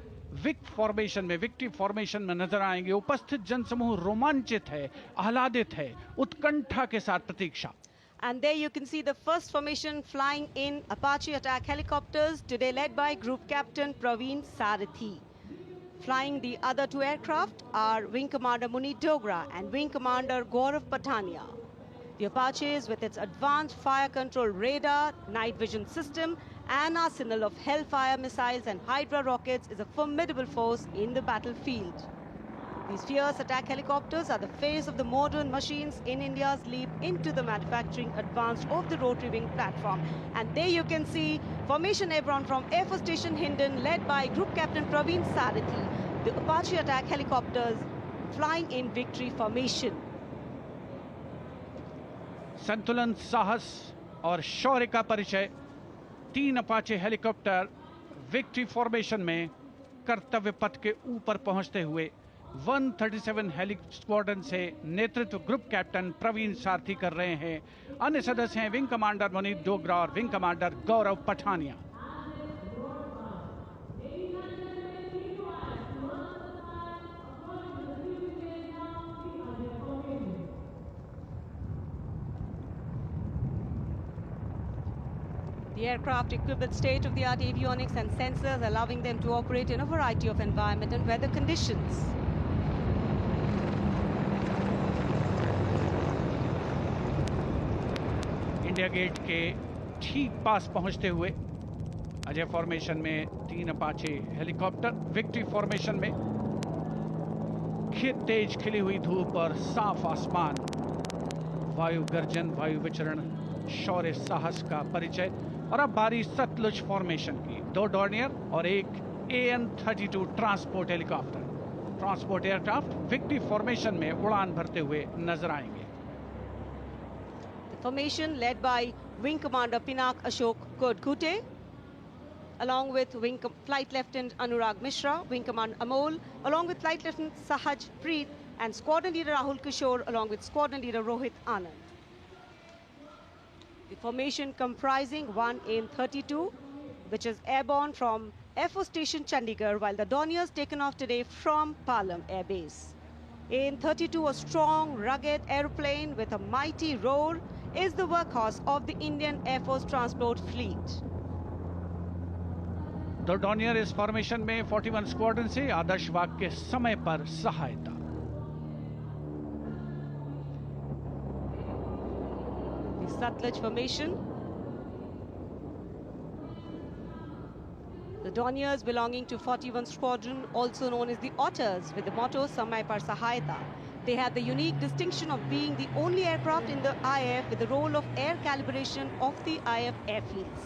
विक्ट्री फॉर्मेशन में नजर आएंगे। उपस्थित जनसमूह रोमांचित है, आह्लादित है, उत्कंठा के साथ प्रतीक्षा। And there you can see the first formation flying in Apache attack helicopters, today led by Group Captain Praveen Sarathi. Flying the other 2 aircraft are Wing Commander Munit Dogra and Wing Commander Gaurav Patania. The Apaches, with its advanced fire control radar, night vision system, and arsenal of Hellfire missiles and Hydra rockets, is a formidable force in the battlefield. These fierce attack helicopters are the face of the modern machines in India's leap into the manufacturing advance of the rotary wing platform. And there you can see Formation Airborne from Air Force Station Hindon, led by Group Captain Praveen Sarathi. The Apache attack helicopters flying in victory formation. संतुलन, साहस और शौर्य का परिचय 3 Apache helicopter victory formation में कर्तव्य पथ के ऊपर पहुंचते हुए 137 हेली स्क्वाड्रन से नेतृत्व ग्रुप कैप्टन प्रवीण सारथी कर रहे हैं। अन्य सदस्य हैं विंग कमांडर मुनीत डोगरा और wing commander Gaurav Pathania. The The aircraft equipped with state-of-the-art avionics and sensors, allowing them to operate in a variety of environment and weather conditions. India gate के ठीक पास पहुंचते हुए अजय फॉर्मेशन में 3 अपाचे हेलीकॉप्टर, विक्ट्री फॉर्मेशन में तेज खिली हुई धूप और साफ आसमान, वायु गर्जन, वायु विचरण, शौर्य साहस का परिचय। और अब बारी सतलुज फॉर्मेशन की। 2 डॉर्नियर और एक AN-32 transport helicopter, transport aircraft victory formation में उड़ान भरते हुए नजर आएंगे। Formation led by Wing Commander Pinak Ashok Kodkute, along with Flight Lieutenant Anurag Mishra, Wing Commander Amol, along with Flight Lieutenant Sahaj Preet, and Squadron Leader Rahul Kishore, along with Squadron Leader Rohit Anand. The formation comprising one AN-32, which is airborne from Air Force Station Chandigarh, while the Dorniers taken off today from Palam Air Base. AN-32, a strong, rugged aeroplane with a mighty roar, is the workhorse of the Indian Air Force transport fleet. दो Dornier इस formation में 41 squadron से आदर्श वाक के समय पर सहायता। The Satluj formation. The Dorniers belonging to 41 Squadron, also known as the Otters, with the motto Samay Par Sahayata. They had the unique distinction of being the only aircraft in the IF with the role of air calibration of the IF airfields.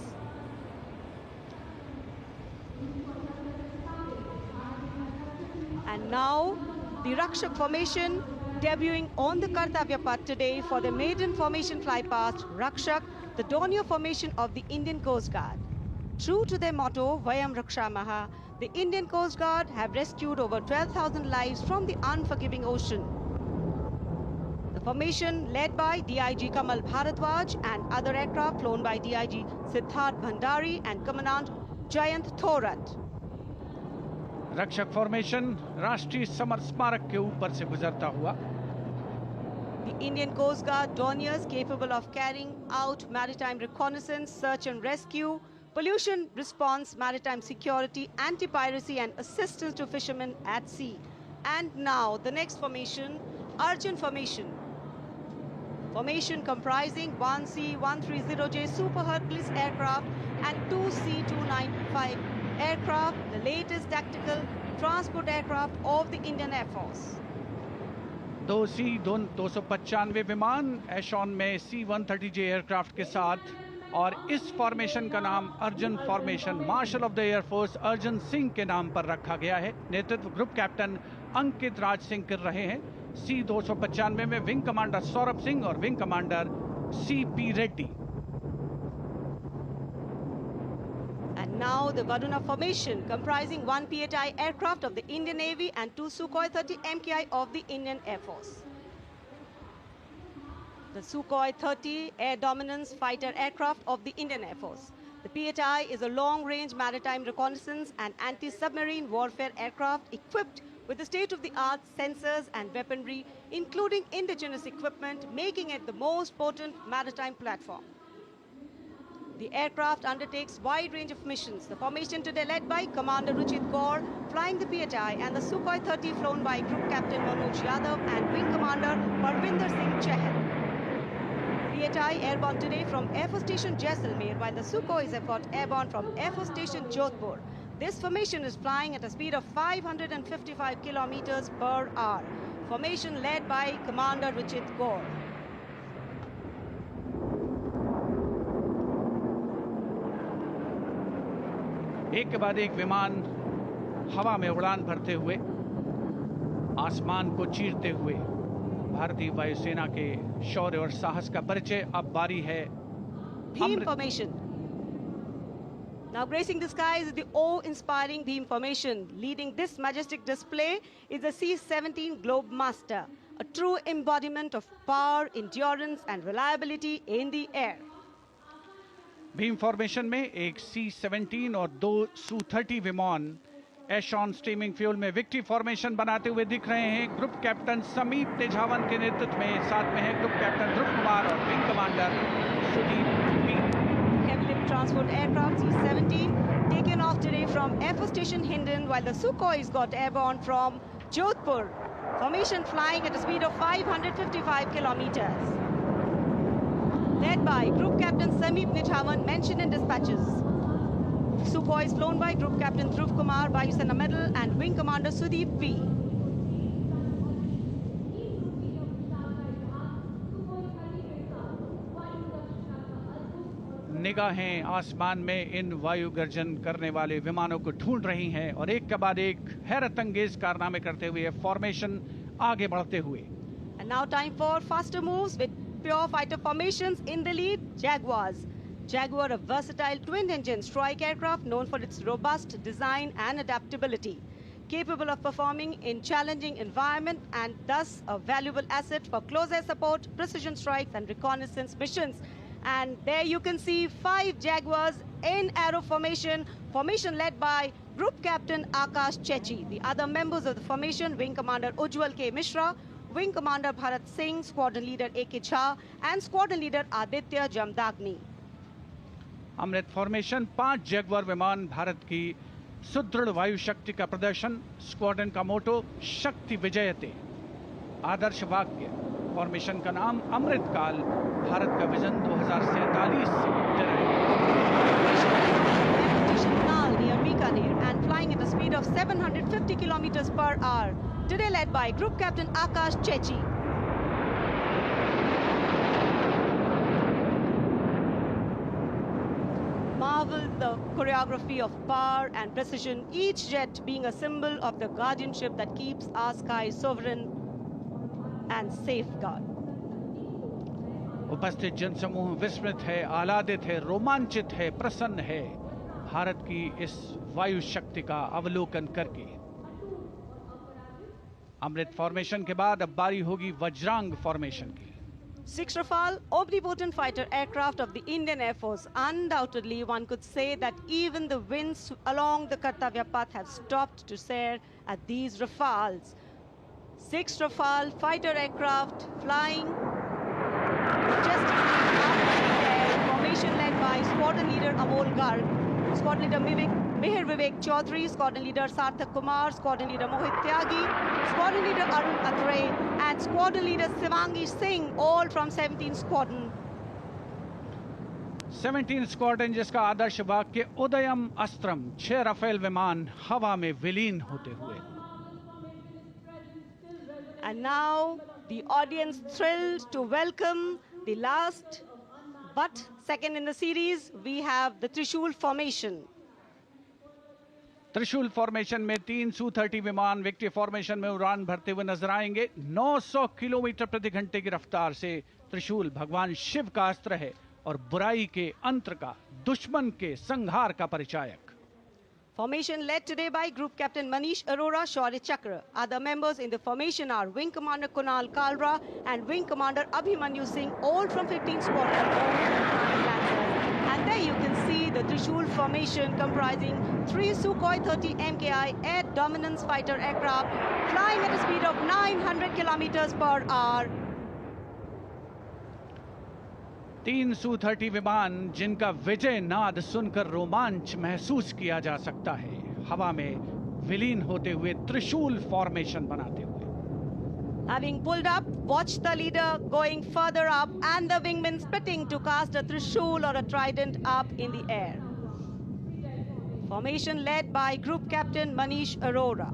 And now, the Rakshak formation debuting on the Kartavya Path today for the maiden formation flypast, Rakshak, the Dornier formation of the Indian Coast Guard. True to their motto, Vayam Rakshamaha, the Indian Coast Guard have rescued over 12,000 lives from the unforgiving ocean. The formation led by DIG Kamal Bharadwaj and other aircraft flown by DIG Siddharth Bhandari and Commandant Jayant Thorat. रक्षक formation राष्ट्रीय summer स्मारक के ऊपर से गुजरता हुआ। The Indian Coast Guard Dorniers capable of carrying out maritime reconnaissance, search and rescue, pollution response, maritime security, anti-piracy and assistance to fishermen at sea. And now the next formation, Arjun formation. Formation comprising 1 C-130J Super Hercules aircraft and 2 C-295 aircraft, the latest tactical transport aircraft of the Indian Air Force. 2 C-295 विमान एशॉन में C-130J aircraft के साथ, और इस formation का नाम Arjun formation marshal of the air force Arjun Singh के नाम पर रखा गया है। नेतृत्व ग्रुप कैप्टन अंकित राज सिंह कर रहे हैं। C-295 में विंग कमांडर सौरभ सिंह और wing commander C.P. Reddy. And now the Varuna formation comprising 1 PHI aircraft of the Indian Navy and 2 Sukhoi 30 MKI of the Indian Air Force. The Sukhoi 30 air dominance fighter aircraft of the Indian Air Force. The PHI is a long-range maritime reconnaissance and anti-submarine warfare aircraft equipped with the state-of-the-art sensors and weaponry, including indigenous equipment, making it the most potent maritime platform. The aircraft undertakes wide range of missions. The formation today led by Commander Ruchit Kaur, flying the PHI, and the Sukhoi 30 flown by Group Captain Manoj Yadav and Wing Commander Parvinder Singh Chahal. PHI airborne today from Air Force Station Jaisalmer, while the Sukhois have got airborne from Air Force Station Jodhpur. This formation is flying at a speed of 555 kilometers per hour. Formation led by Commander Ruchit Kaur. एक के बाद एक विमान हवा में उड़ान भरते हुए, आसमान को चीरते हुए भारतीय वायुसेना के शौर्य और साहस का परिचय। अब बारी है Bhim formation. Now gracing the skies is the awe-inspiring Bhim formation. Leading this majestic display is the C-17 Globemaster, a true embodiment of power, endurance and reliability in the air. Bhim formation में एक C-17 और 2 Su-30 विमान एशॉन steaming fuel में victory formation बनाते हुए दिख रहे हैं। ग्रुप कैप्टन समीप तेजावन के नेतृत्व में साथ में है ग्रुप कैप्टन ध्रुव कुमार और wing commander Sudeep P. Heavily Transport Aircraft C-17 taken off today from Air Force Station Hindon, while the Sukhois got airborne from Jodhpur. Formation flying at a speed of 555 kilometers. Led by Group Captain Sameep Nithawan, mentioned in dispatches. Sukhois flown by Group Captain Dhruv Kumar, Vayusena Medal, and Wing Commander Sudeep P. निगाहें आसमान में इन वायु गर्जन करने वाले विमानों को ढूंढ रही हैं और एक के बाद एक हैरत अंगेज कारनामे करते हुए फॉर्मेशन आगे बढ़ते हुए. And now time for faster moves with pure fighter formations. In the lead, Jaguars. Jaguar, a versatile twin-engine strike aircraft known for its robust design and adaptability, capable of performing in challenging environment and thus a valuable asset for close air support, precision strikes and reconnaissance missions. And there you can see 5 Jaguars in arrow formation, formation led by Group Captain Akash Chechi. The other members of the formation, Wing Commander Ujjwal K. Mishra, Wing Commander Bharat Singh, Squadron Leader A.K. Jha and Squadron Leader Aditya Jamdagni. Amrit formation 5 Jaguar विमान, भारत की सुदृढ़ वायु शक्ति का प्रदर्शन. Squadron का मोटो शक्ति विजयते. आदर्श वाक्य. फॉर्मेशन का नाम अमृत काल. भारत का vision 2047 near Bikaner and flying at a speed of 750 kilometers per hour. Today led by Group Captain Akash Chechi. Marvel the choreography of power and precision, each jet being a symbol of the guardianship that keeps our sky sovereign and safeguard. उपस्थित जनसमूह विस्मित है, आह्लादित है, रोमांचित है, प्रसन्न है भारत की इस वायु शक्ति का अवलोकन करके. अमृत फॉर्मेशन के बाद अब बारी होगी वज्रांग फॉर्मेशन की. 6 Rafale, omnipotent fighter aircraft of the Indian Air Force. Undoubtedly, one could say that even the winds along the Kartavya path have stopped to stare at these Rafales. 6 Rafale fighter aircraft flying majestically up in the air. Formation led by Squadron Leader Amol Garg, Squadron Leader Mihir Vivek Chaudhary, Squadron Leader Sarthak Kumar, Squadron Leader Mohit Tyagi, Squadron Leader Arun Athre, and Squadron Leader Shivangi Singh, all from 17 Squadron. 17 squadron, जिसका आदर्श वाक्य उदयम अस्त्रम. 6 Rafale विमान हवा में विलीन होते हुए. And now the audience thrilled to welcome the last but second in the series. We have the Trishul formation. त्रिशूल formation में 3 Su-30 विमान विक्ट्री फॉर्मेशन में उड़ान भरते हुए नजर आएंगे. 900 किलोमीटर प्रति घंटे की रफ्तार से त्रिशूल भगवान शिव का अस्त्र है और बुराई के अंतर का, दुश्मन के संहार का परिचायक. Formation led today by Group Captain Manish Arora, Shaurya Chakra. Other members in the formation are Wing Commander Kunal Kalra and Wing Commander Abhimanyu Singh, all from 15 Squadron. And there you can see the Trishul formation comprising 3 Sukhoi 30 MKI air dominance fighter aircraft flying at a speed of 900 kilometers per hour. 3 Su-30 विमान जिनका विजय नाद सुनकर रोमांच महसूस किया जा सकता है, हवा में विलीन होते हुए त्रिशूल फॉर्मेशन बनाते हुए. Having pulled up, watch the leader going further up and the wingmen spitting to cast a trishul or a trident up in the air. Formation led by Group Captain Manish Arora.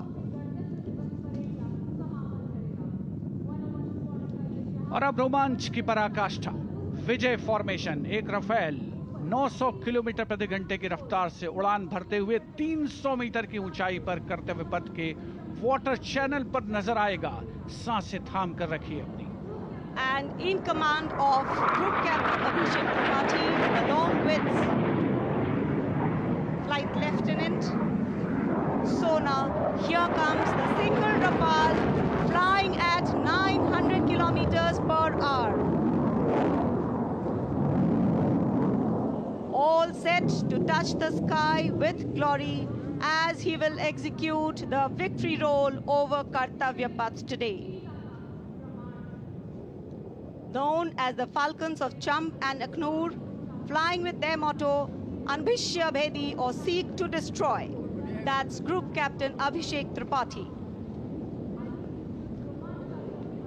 और अब रोमांच की पराकाष्ठा. विजय formation. एक Rafale 900 kilometre प्रति घंटे की रफ्तार से उड़ान भरते हुए 300 मीटर की ऊंचाई पर कर्तव्य पथ के वाटर चैनल पर नजर आएगा. सांसें थाम कर रखिए अपनी. And in command of Group Captain Abhishek Tripathi, along with Flight Lieutenant Sona, here comes the single Rafale flying at 900 kilometers per hour. All set to touch the sky with glory as he will execute the victory roll over Kartavya Path today. Known as the Falcons of Champ and Akhnur, flying with their motto, Anbishya Bhedi or seek to destroy. That's Group Captain Abhishek Tripathi.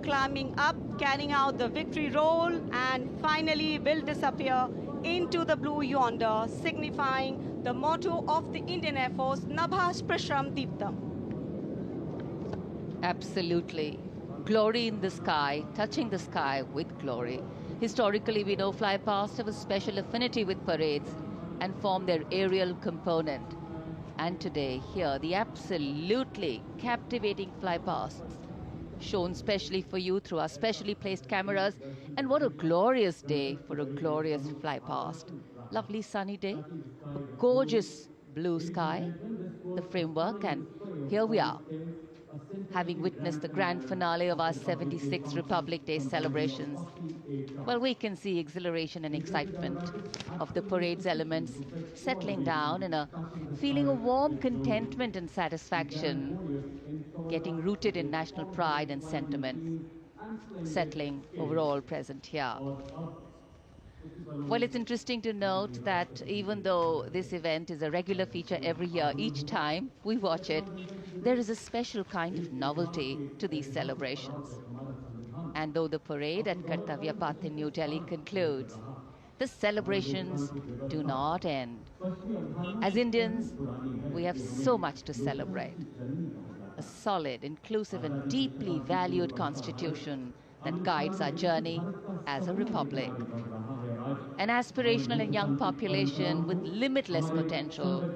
Climbing up, carrying out the victory roll, and finally will disappear into the blue yonder, signifying the motto of the Indian Air Force, Nabha Sprasham Deeptam. Absolutely. Glory in the sky, touching the sky with glory. Historically, we know flypasts have a special affinity with parades and form their aerial component. And today, here, the absolutely captivating flypasts shown specially for you through our specially placed cameras. And what a glorious day for a glorious flypast. Lovely sunny day, a gorgeous blue sky, the framework, and here we are, having witnessed the grand finale of our 76th Republic Day celebrations. Well, we can see exhilaration and excitement of the parade's elements settling down in a feeling of warm contentment and satisfaction, getting rooted in national pride and sentiment, settling overall present here. Well, it's interesting to note that even though this event is a regular feature every year, each time we watch it, there is a special kind of novelty to these celebrations. And though the parade at Kartavya Path in New Delhi concludes, the celebrations do not end. As Indians, we have so much to celebrate. A solid, inclusive, and deeply valued constitution that guides our journey as a republic. An aspirational and young population with limitless potential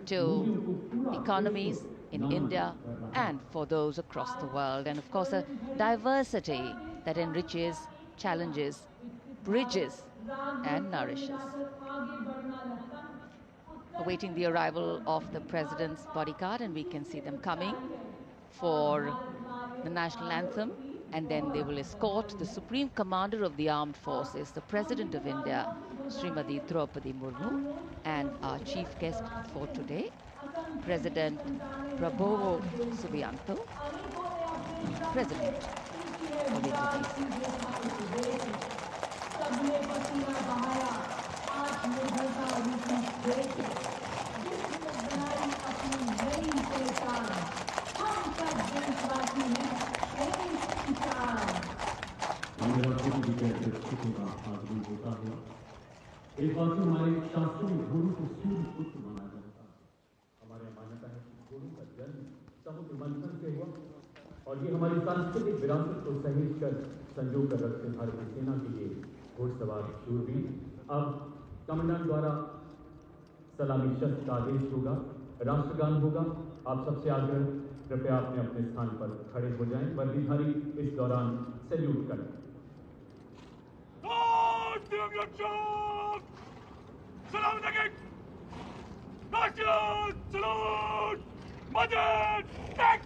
to economies in India and for those across the world. And of course, a diversity that enriches, challenges, bridges, and nourishes. Awaiting the arrival of the President's bodyguard, and we can see them coming for the national anthem. And then they will escort the Supreme Commander of the Armed Forces, the President of India, Srimati Draupadi Murmu, and our chief guest for today, President Prabowo Subianto, President of Indonesia. एक बार तो हमारे शास्त्रों में घोड़ों को सूर्य पुत्र माना जाता है। हमारे मान्यता है कि घोड़ों का जन्म समुद्र मंथन से हुआ और ये हमारी सांस्कृतिक विरासत को सहेज कर संजो कर रखते भारतीय सेना के लिए घोड़सवार शूरवीर। अब कमांडेंट द्वारा सलामी शस्त्र का आदेश होगा, राष्ट्रगान होगा। आप सबसे आग्रह, कृपया अपने अपने स्थान पर खड़े हो जाएं। वर्दीधारी इस दौरान सैल्यूट करें। Salam alaikum. National salute. Madad. Back.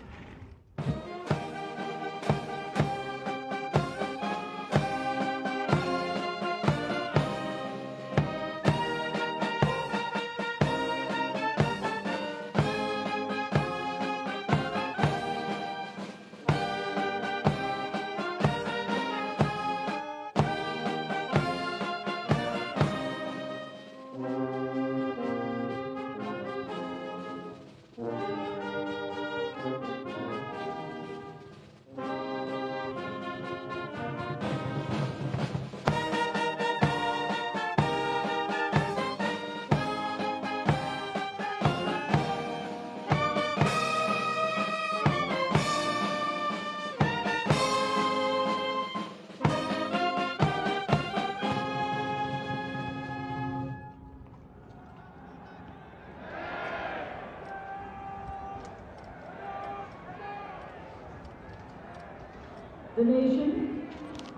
The nation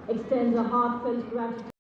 extends a heartfelt gratitude